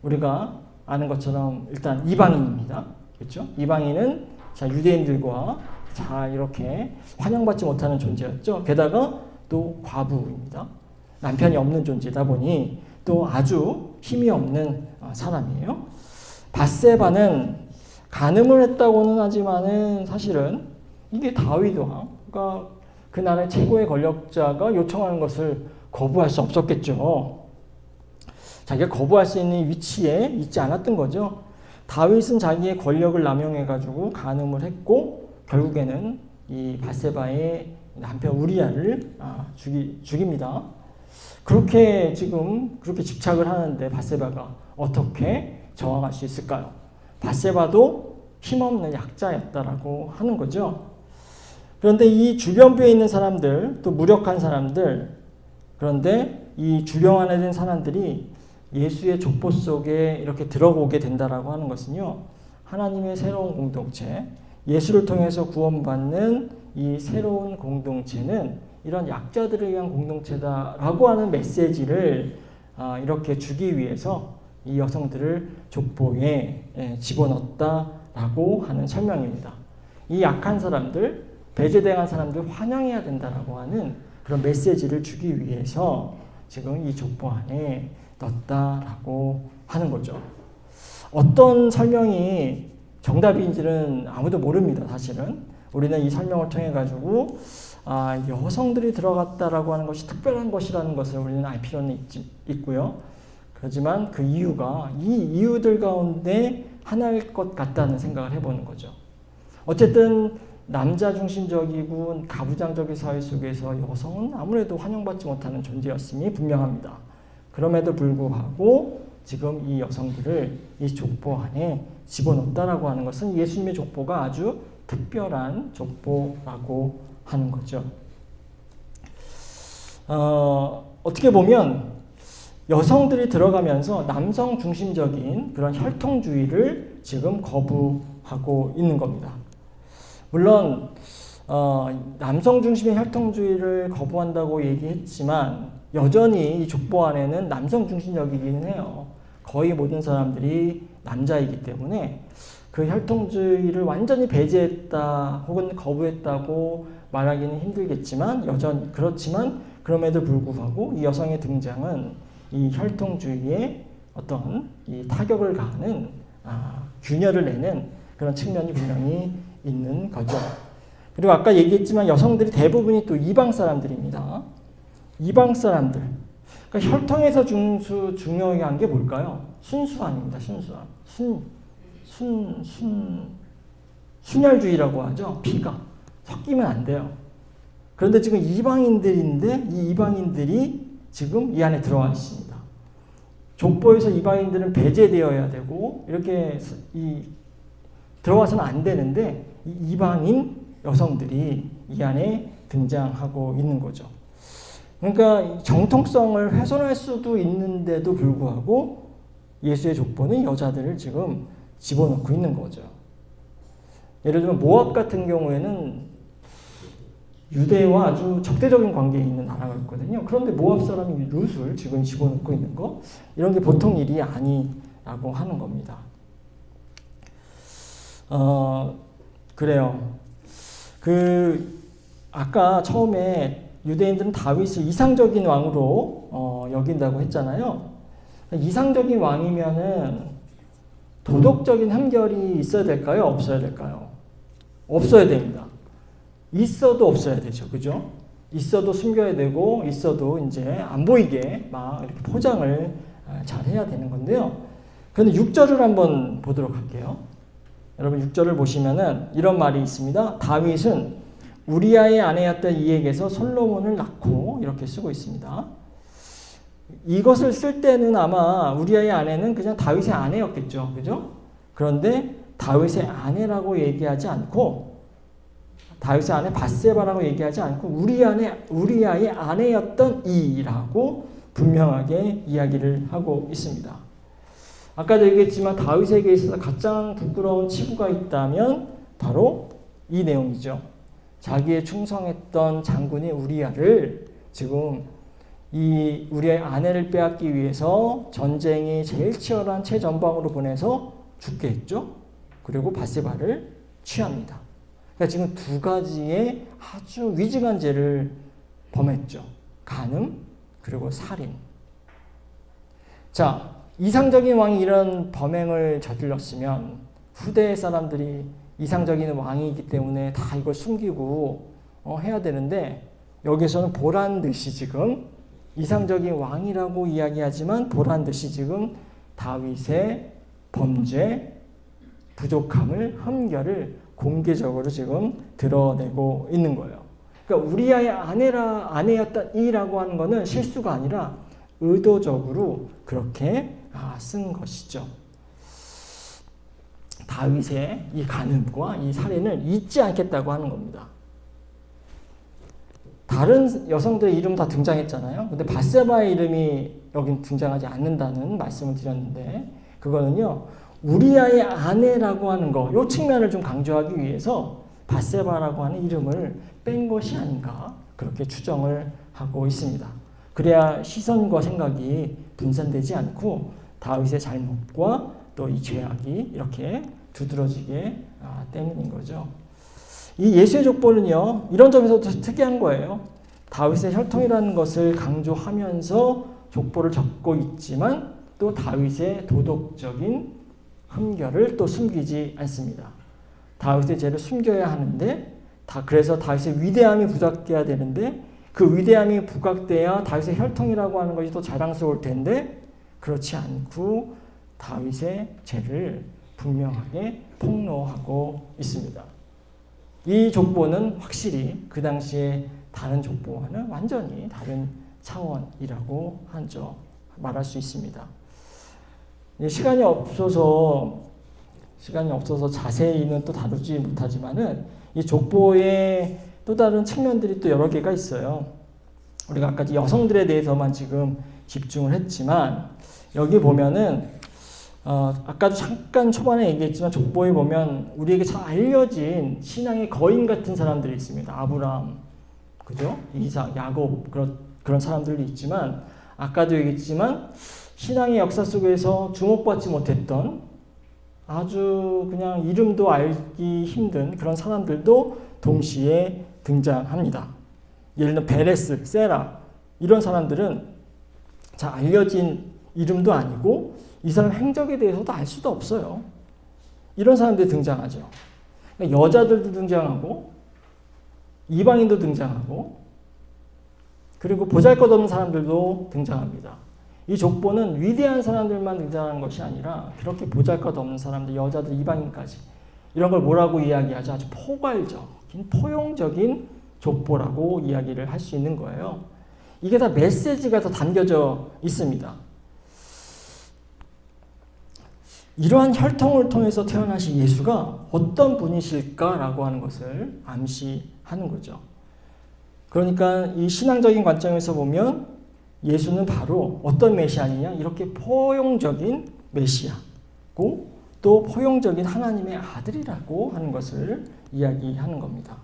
우리가 아는 것처럼 일단 이방인입니다. 그렇죠? 이방인은 유대인들과 이렇게 환영받지 못하는 존재였죠. 게다가 또 과부입니다. 남편이 없는 존재다 보니 또 아주 힘이 없는 사람이에요. 밧세바는 간음을 했다고는 하지만은 사실은 이게 다윗 왕가 그 나라의 최고의 권력자가 요청하는 것을 거부할 수 없었겠죠. 자기가 거부할 수 있는 위치에 있지 않았던 거죠. 다윗은 자기의 권력을 남용해가지고 간음을 했고 결국에는 이 밧세바의 남편 우리아를 죽입니다. 그렇게 집착을 하는데 밧세바가 어떻게 저항할 수 있을까요? 밧세바도 힘없는 약자였다라고 하는 거죠. 그런데 이 주변부에 있는 사람들, 또 무력한 사람들, 그런데 이 주령 안에 된 사람들이 예수의 족보 속에 이렇게 들어오게 된다라고 하는 것은요, 하나님의 새로운 공동체, 예수를 통해서 구원받는 이 새로운 공동체는 이런 약자들을 위한 공동체다라고 하는 메시지를 이렇게 주기 위해서 이 여성들을 족보에 집어넣었다라고 하는 설명입니다. 이 약한 사람들, 배제당한 사람들 환영해야 된다라고 하는 그런 메시지를 주기 위해서 지금 이 족보 안에 넣었다라고 하는 거죠. 어떤 설명이 정답인지는 아무도 모릅니다. 사실은 우리는 이 설명을 통해 가지고 여성들이 들어갔다라고 하는 것이 특별한 것이라는 것을 우리는 알 필요는 있고요. 그렇지만 그 이유가 이 이유들 가운데 하나일 것 같다는 생각을 해보는 거죠. 어쨌든 남자 중심적이고 가부장적인 사회 속에서 여성은 아무래도 환영받지 못하는 존재였음이 분명합니다. 그럼에도 불구하고 지금 이 여성들을 이 족보 안에 집어넣었다라고 하는 것은 예수님의 족보가 아주 특별한 족보라고 하는 거죠. 어떻게 보면 여성들이 들어가면서 남성 중심적인 그런 혈통주의를 지금 거부하고 있는 겁니다. 물론 남성 중심의 혈통주의를 거부한다고 얘기했지만 여전히 이 족보 안에는 남성 중심적이기는 해요. 거의 모든 사람들이 남자이기 때문에 그 혈통주의를 완전히 배제했다 혹은 거부했다고 말하기는 힘들겠지만 여전히 그렇지만 그럼에도 불구하고 이 여성의 등장은 이 혈통주의에 어떤 이 타격을 가하는 균열을 내는 그런 측면이 분명히 있는 거죠. 그리고 아까 얘기했지만 여성들이 대부분이 또 이방 사람들입니다. 이방 사람들. 그러니까 혈통에서 중요한 게 뭘까요? 순수함입니다. 순혈주의라고 하죠. 피가 섞이면 안 돼요. 그런데 지금 이방인들인데 이 이방인들이 지금 이 안에 들어와 있습니다. 족보에서 이방인들은 배제되어야 되고 이렇게 들어와서는 안 되는데 이 이방인 여성들이 이 안에 등장하고 있는 거죠. 그러니까 정통성을 훼손할 수도 있는데도 불구하고 예수의 족보는 여자들을 지금 집어넣고 있는 거죠. 예를 들면 모압 같은 경우에는 유대와 아주 적대적인 관계에 있는 나라가 있거든요. 그런데 모압 사람이 룻을 지금 집어넣고 있는 거, 이런 게 보통 일이 아니라고 하는 겁니다. 그래요. 아까 처음에 유대인들은 다윗을 이상적인 왕으로 여긴다고 했잖아요. 이상적인 왕이면은 도덕적인 한결이 있어야 될까요? 없어야 될까요? 없어야 됩니다. 있어도 없어야 되죠. 그죠? 있어도 숨겨야 되고 있어도 이제 안 보이게 막 이렇게 포장을 잘 해야 되는 건데요. 그런데 6절을 한번 보도록 할게요. 여러분 6절을 보시면은 이런 말이 있습니다. 다윗은 우리아의 아내였던 이에게서 솔로몬을 낳고 이렇게 쓰고 있습니다. 이것을 쓸 때는 아마 우리아의 아내는 그냥 다윗의 아내였겠죠. 그죠? 그런데 다윗의 아내라고 얘기하지 않고 다윗의 아내 밧세바라고 얘기하지 않고 우리아의 아내였던 이라고 분명하게 이야기를 하고 있습니다. 아까도 얘기했지만 다윗에게 있어서 가장 부끄러운 치부가 있다면 바로 이 내용이죠. 자기의 충성했던 장군인 우리아를 지금 이 우리아의 아내를 빼앗기 위해서 전쟁이 제일 치열한 최전방으로 보내서 죽게 했죠. 그리고 밧세바를 취합니다. 그러니까 지금 두 가지의 아주 위증한 죄를 범했죠. 간음 그리고 살인. 자, 이상적인 왕이 이런 범행을 저질렀으면 후대 사람들이 이상적인 왕이기 때문에 다 이걸 숨기고 해야 되는데 여기서는 보란 듯이 지금 이상적인 왕이라고 이야기하지만 보란 듯이 지금 다윗의 범죄, 부족함을, 흠결을 공개적으로 지금 드러내고 있는 거예요. 그러니까 우리아의 아내였던 이라고 하는 것은 실수가 아니라 의도적으로 그렇게 쓴 것이죠. 다윗의 이 간음과 이 살인을 잊지 않겠다고 하는 겁니다. 다른 여성들의 이름 다 등장했잖아요. 근데 밧세바의 이름이 여긴 등장하지 않는다는 말씀을 드렸는데 그거는요. 우리아의 아내라고 하는 거, 이 측면을 좀 강조하기 위해서 밧세바라고 하는 이름을 뺀 것이 아닌가 그렇게 추정을 하고 있습니다. 그래야 시선과 생각이 분산되지 않고 다윗의 잘못과 또 이 죄악이 이렇게 두드러지게 때문인 거죠. 이 예수의 족보는요. 이런 점에서 특이한 거예요. 다윗의 혈통이라는 것을 강조하면서 족보를 적고 있지만 또 다윗의 도덕적인 흠결을 또 숨기지 않습니다. 다윗의 죄를 숨겨야 하는데 그래서 다윗의 위대함이 부각돼야 되는데 그 위대함이 부각돼야 다윗의 혈통이라고 하는 것이 또 자랑스러울 텐데 그렇지 않고 다윗의 죄를 분명하게 폭로하고 있습니다. 이 족보는 확실히 그 당시에 다른 족보와는 완전히 다른 차원이라고 하죠. 말할 수 있습니다. 시간이 없어서 자세히는 또 다루지 못하지만은 이 족보의 또 다른 측면들이 또 여러 개가 있어요. 우리가 아까 여성들에 대해서만 지금 집중을 했지만 여기 보면은 아까도 잠깐 초반에 얘기했지만 족보에 보면 우리에게 잘 알려진 신앙의 거인 같은 사람들이 있습니다. 아브라함, 그죠? 이삭, 야곱 그런 사람들도 있지만 아까도 얘기했지만 신앙의 역사 속에서 주목받지 못했던 아주 그냥 이름도 알기 힘든 그런 사람들도 동시에 등장합니다. 예를 들어 베레스, 세라 이런 사람들은 잘 알려진 이름도 아니고 이 사람 행적에 대해서도 알 수도 없어요. 이런 사람들이 등장하죠. 그러니까 여자들도 등장하고 이방인도 등장하고 그리고 보잘것없는 사람들도 등장합니다. 이 족보는 위대한 사람들만 등장하는 것이 아니라 그렇게 보잘것없는 사람들, 여자들, 이방인까지 이런 걸 뭐라고 이야기하죠? 아주 포괄적인, 포용적인 족보라고 이야기를 할 수 있는 거예요. 이게 다 메시지가 더 담겨져 있습니다. 이러한 혈통을 통해서 태어나신 예수가 어떤 분이실까라고 하는 것을 암시하는 거죠. 그러니까 이 신앙적인 관점에서 보면 예수는 바로 어떤 메시아이냐? 이렇게 포용적인 메시아고 또 포용적인 하나님의 아들이라고 하는 것을 이야기하는 겁니다.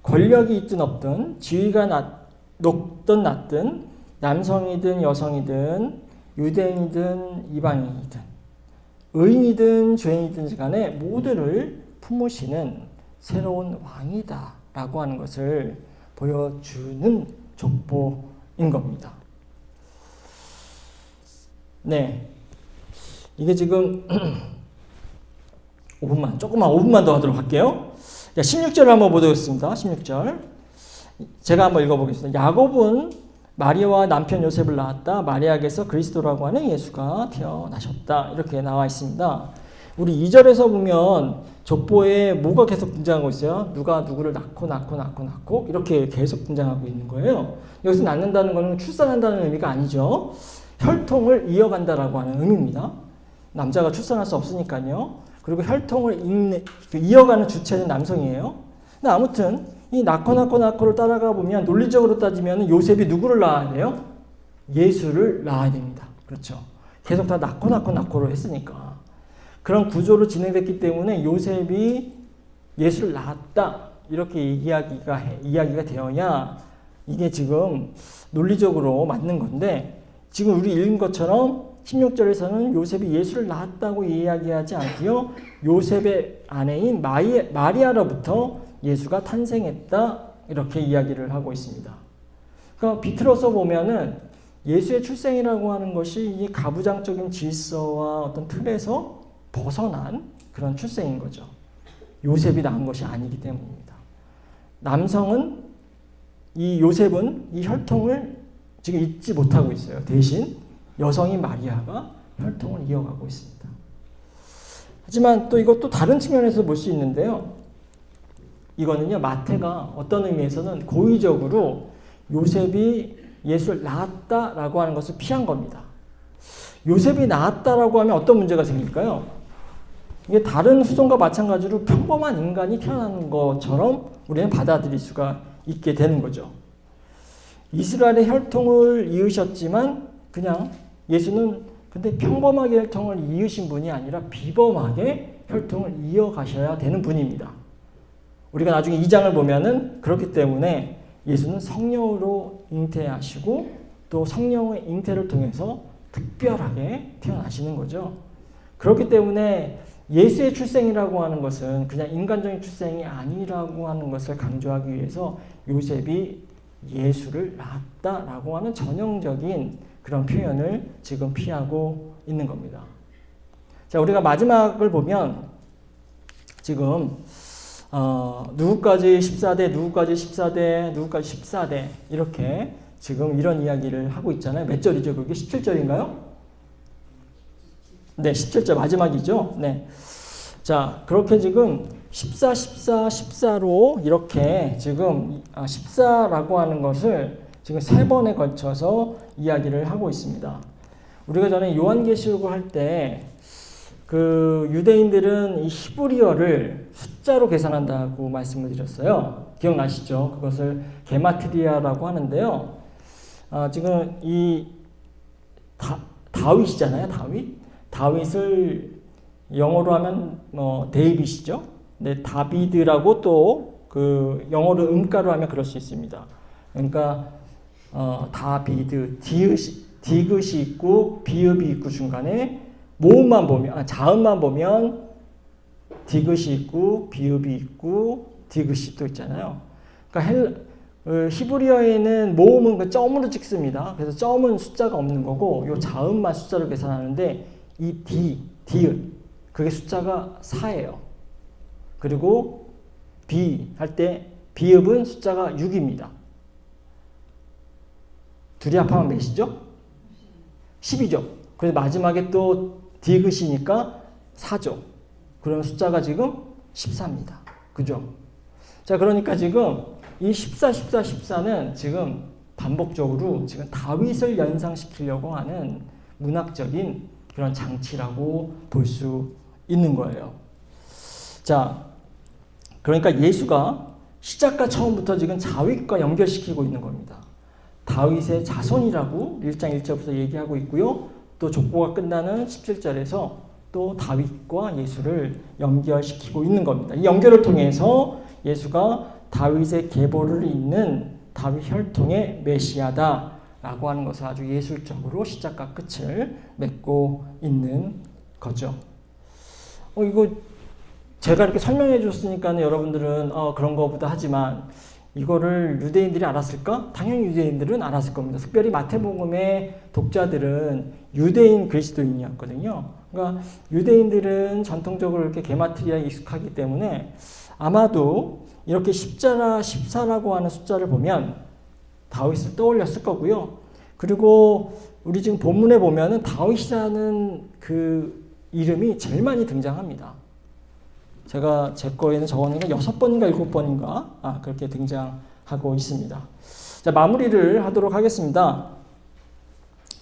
권력이 있든 없든 지위가 높든 낮든 남성이든 여성이든 유대인이든 이방인이든 의인이든 죄인이든 간에 모두를 품으시는 새로운 왕이다라고 하는 것을 보여주는 족보인 겁니다. 네, 이게 지금 5분만 더 하도록 할게요. 16절을 한번 보도록 하겠습니다. 16절. 제가 한번 읽어보겠습니다. 야곱은 마리아와 남편 요셉을 낳았다. 마리아에게서 그리스도라고 하는 예수가 태어나셨다. 이렇게 나와 있습니다. 우리 2절에서 보면 족보에 뭐가 계속 등장하고 있어요? 누가 누구를 낳고 이렇게 계속 등장하고 있는 거예요. 여기서 낳는다는 것은 출산한다는 의미가 아니죠. 혈통을 이어간다라고 하는 의미입니다. 남자가 출산할 수 없으니까요. 그리고 혈통을 이어가는 주체는 남성이에요. 근데 아무튼 이 낳고를 따라가 보면 논리적으로 따지면 요셉이 누구를 낳아야 돼요? 예수를 낳아야 됩니다. 그렇죠. 계속 다 낳고를 했으니까. 그런 구조로 진행됐기 때문에 요셉이 예수를 낳았다. 이렇게 이야기가 되어야 이게 지금 논리적으로 맞는 건데, 지금 우리 읽은 것처럼 16절에서는 요셉이 예수를 낳았다고 이야기하지 않고요. 요셉의 아내인 마리아로부터 예수가 탄생했다. 이렇게 이야기를 하고 있습니다. 그러니까 비틀어서 보면은 예수의 출생이라고 하는 것이 이 가부장적인 질서와 어떤 틀에서 벗어난 그런 출생인 거죠. 요셉이 낳은 것이 아니기 때문입니다. 요셉은 이 혈통을 지금 잊지 못하고 있어요. 대신 여성인 마리아가 혈통을 이어가고 있습니다. 하지만 또 이것도 다른 측면에서 볼 수 있는데요. 이거는요, 마태가 어떤 의미에서는 고의적으로 요셉이 예수를 낳았다라고 하는 것을 피한 겁니다. 요셉이 낳았다라고 하면 어떤 문제가 생길까요? 이게 다른 후손과 마찬가지로 평범한 인간이 태어나는 것처럼 우리는 받아들일 수가 있게 되는 거죠. 이스라엘의 혈통을 이으셨지만 그냥 예수는 근데 평범하게 혈통을 이으신 분이 아니라 비범하게 혈통을 이어가셔야 되는 분입니다. 우리가 나중에 2장을 보면은 그렇기 때문에 예수는 성령으로 잉태하시고 또 성령의 잉태를 통해서 특별하게 태어나시는 거죠. 그렇기 때문에 예수의 출생이라고 하는 것은 그냥 인간적인 출생이 아니라고 하는 것을 강조하기 위해서 요셉이 예수를 낳았다라고 하는 전형적인 그런 표현을 지금 피하고 있는 겁니다. 자, 우리가 마지막을 보면 지금 누구까지 14대, 누구까지 14대, 누구까지 14대 이렇게 지금 이런 이야기를 하고 있잖아요. 몇 절이죠? 그게 17절인가요? 네, 17절 마지막이죠. 네. 자, 그렇게 지금 14로 이렇게 지금 14라고 하는 것을 지금 3번에 걸쳐서 이야기를 하고 있습니다. 우리가 전에 요한계시록을 할 때 그 유대인들은 이 히브리어를 숫자로 계산한다고 말씀을 드렸어요. 기억나시죠? 그것을 게마트리아라고 하는데요. 지금 이 다윗이잖아요. 다윗을 영어로 하면 데이빗이죠. 네, 다비드라고 또 그 영어로 음가로 하면 그럴 수 있습니다. 그러니까 다비드, 디귿이 있고 비읍이 있고 중간에 모음만 보면 자음만 보면 디귿이 있고 비읍이 있고 디귿이 또 있잖아요. 그러니까 히브리어에는 모음은 그 점으로 찍습니다. 그래서 점은 숫자가 없는 거고 요 자음만 숫자로 계산하는데 이 디귿 그게 숫자가 4예요. 그리고 비 할 때 비읍은 숫자가 6입니다. 둘이 합하면 몇이죠? 10이죠. 그래서 마지막에 또 디귿이니까 4죠. 그러면 숫자가 지금 14입니다. 그죠? 자, 그러니까 지금 이 14는 지금 반복적으로 지금 다윗을 연상시키려고 하는 문학적인 그런 장치라고 볼 수 있는 거예요. 자, 그러니까 예수가 시작과 처음부터 지금 다윗과 연결시키고 있는 겁니다. 다윗의 자손이라고 1장 1절부터 얘기하고 있고요. 또 족보가 끝나는 17절에서 또 다윗과 예수를 연결시키고 있는 겁니다. 이 연결을 통해서 예수가 다윗의 계보를 잇는 다윗 혈통의 메시아다라고 하는 것을 아주 예술적으로 시작과 끝을 맺고 있는 거죠. 이거 제가 이렇게 설명해 줬으니까 여러분들은 그런 거보다 하지만 이거를 유대인들이 알았을까? 당연히 유대인들은 알았을 겁니다. 특별히 마태복음의 독자들은 유대인 그리스도인이었거든요. 그러니까 유대인들은 전통적으로 이렇게 게마트리아에 익숙하기 때문에 아마도 이렇게 십자나 14라고 하는 숫자를 보면 다윗을 떠올렸을 거고요. 그리고 우리 지금 본문에 보면은 다윗이라는 그 이름이 제일 많이 등장합니다. 제가 제 거에는 적었는데 6번인가 7번인가 그렇게 등장하고 있습니다. 자, 마무리를 하도록 하겠습니다.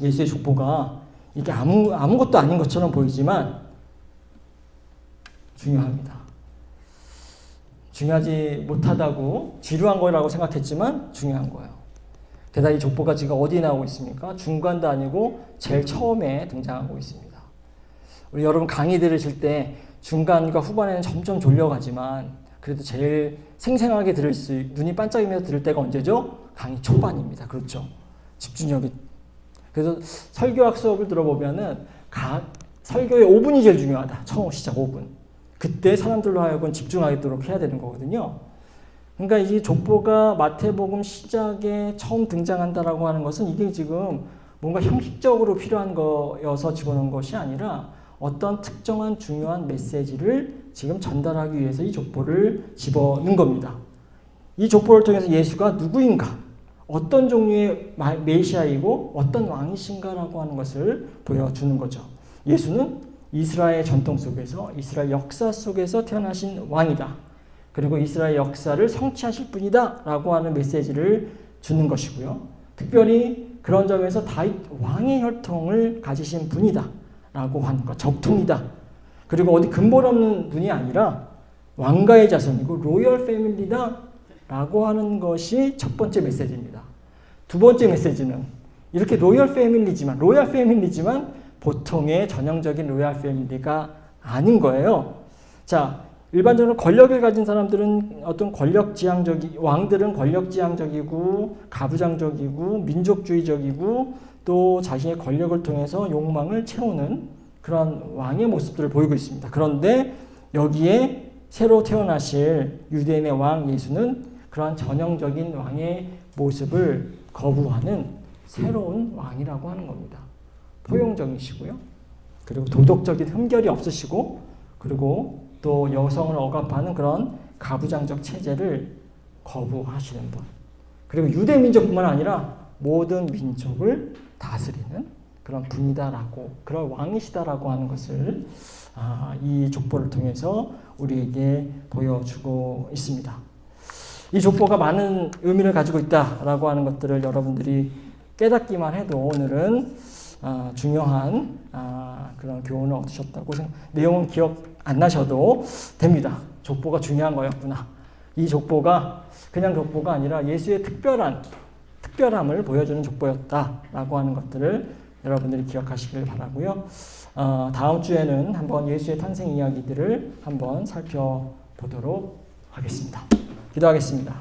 예수의 족보가 이게 아무것도 아닌 것처럼 보이지만 중요합니다. 중요하지 못하다고 지루한 거라고 생각했지만 중요한 거예요. 게다가 이 족보가 지금 어디에 나오고 있습니까? 중간도 아니고 제일 처음에 등장하고 있습니다. 우리 여러분 강의 들으실 때 중간과 후반에는 점점 졸려가지만 그래도 제일 생생하게 눈이 반짝이면서 들을 때가 언제죠? 강의 초반입니다. 그렇죠? 집중력이. 그래서 설교학 수업을 들어보면은 설교의 5분이 제일 중요하다. 처음 시작 5분. 그때 사람들로 하여금 집중하도록 해야 되는 거거든요. 그러니까 이 족보가 마태복음 시작에 처음 등장한다라고 하는 것은 이게 지금 뭔가 형식적으로 필요한 거여서 집어넣은 것이 아니라 어떤 특정한 중요한 메시지를 지금 전달하기 위해서 이 족보를 집어넣은 겁니다. 이 족보를 통해서 예수가 누구인가, 어떤 종류의 메시아이고 어떤 왕이신가라고 하는 것을 보여주는 거죠. 예수는 이스라엘 전통 속에서, 이스라엘 역사 속에서 태어나신 왕이다. 그리고 이스라엘 역사를 성취하실 분이다 라고 하는 메시지를 주는 것이고요. 특별히 그런 점에서 다윗 왕의 혈통을 가지신 분이다 라고 하는 것, 적통이다. 그리고 어디 근본 없는 분이 아니라 왕가의 자손이고 로열 패밀리다 라고 하는 것이 첫 번째 메시지입니다. 두 번째 메시지는 이렇게 로열 패밀리지만 보통의 전형적인 로열 패밀리가 아닌 거예요. 자, 일반적으로 권력을 가진 사람들은 어떤 왕들은 권력지향적이고 가부장적이고 민족주의적이고 또 자신의 권력을 통해서 욕망을 채우는 그런 왕의 모습들을 보이고 있습니다. 그런데 여기에 새로 태어나실 유대인의 왕 예수는 그러한 전형적인 왕의 모습을 거부하는 새로운 왕이라고 하는 겁니다. 포용적이시고요. 그리고 도덕적인 흠결이 없으시고 그리고 또 여성을 억압하는 그런 가부장적 체제를 거부하시는 분. 그리고 유대 민족뿐만 아니라 모든 민족을 다스리는 그런 분이다라고, 그런 왕이시다라고 하는 것을 이 족보를 통해서 우리에게 보여주고 있습니다. 이 족보가 많은 의미를 가지고 있다라고 하는 것들을 여러분들이 깨닫기만 해도 오늘은 중요한 그런 교훈을 얻으셨다고 내용은 기억 안 나셔도 됩니다. 족보가 중요한 거였구나. 이 족보가 그냥 족보가 아니라 예수의 특별함을 보여주는 족보였다라고 하는 것들을 여러분들이 기억하시길 바라고요. 다음 주에는 한번 예수의 탄생 이야기들을 한번 살펴보도록 하겠습니다. 기도하겠습니다.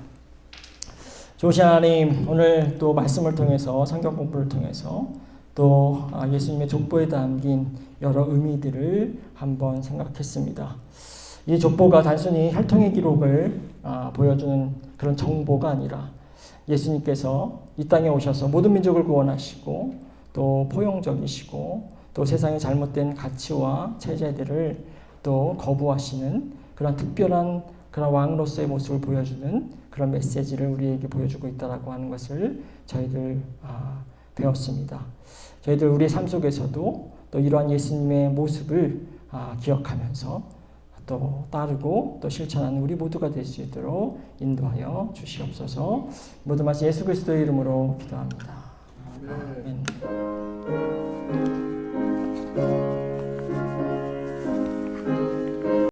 좋으신 하나님, 오늘 또 말씀을 통해서 성경 공부를 통해서 또 예수님의 족보에 담긴 여러 의미들을 한번 생각했습니다. 이 족보가 단순히 혈통의 기록을 보여주는 그런 정보가 아니라 예수님께서 이 땅에 오셔서 모든 민족을 구원하시고 또 포용적이시고 또 세상의 잘못된 가치와 체제들을 또 거부하시는 그런 특별한 그런 왕으로서의 모습을 보여주는 그런 메시지를 우리에게 보여주고 있다라고 하는 것을 저희들 배웠습니다. 저희들 우리의 삶 속에서도 또 이러한 예수님의 모습을 기억하면서 또 따르고 또 실천하는 우리 모두가 될 수 있도록 인도하여 주시옵소서. 모든 말씀 예수 그리스도의 이름으로 기도합니다. 아멘.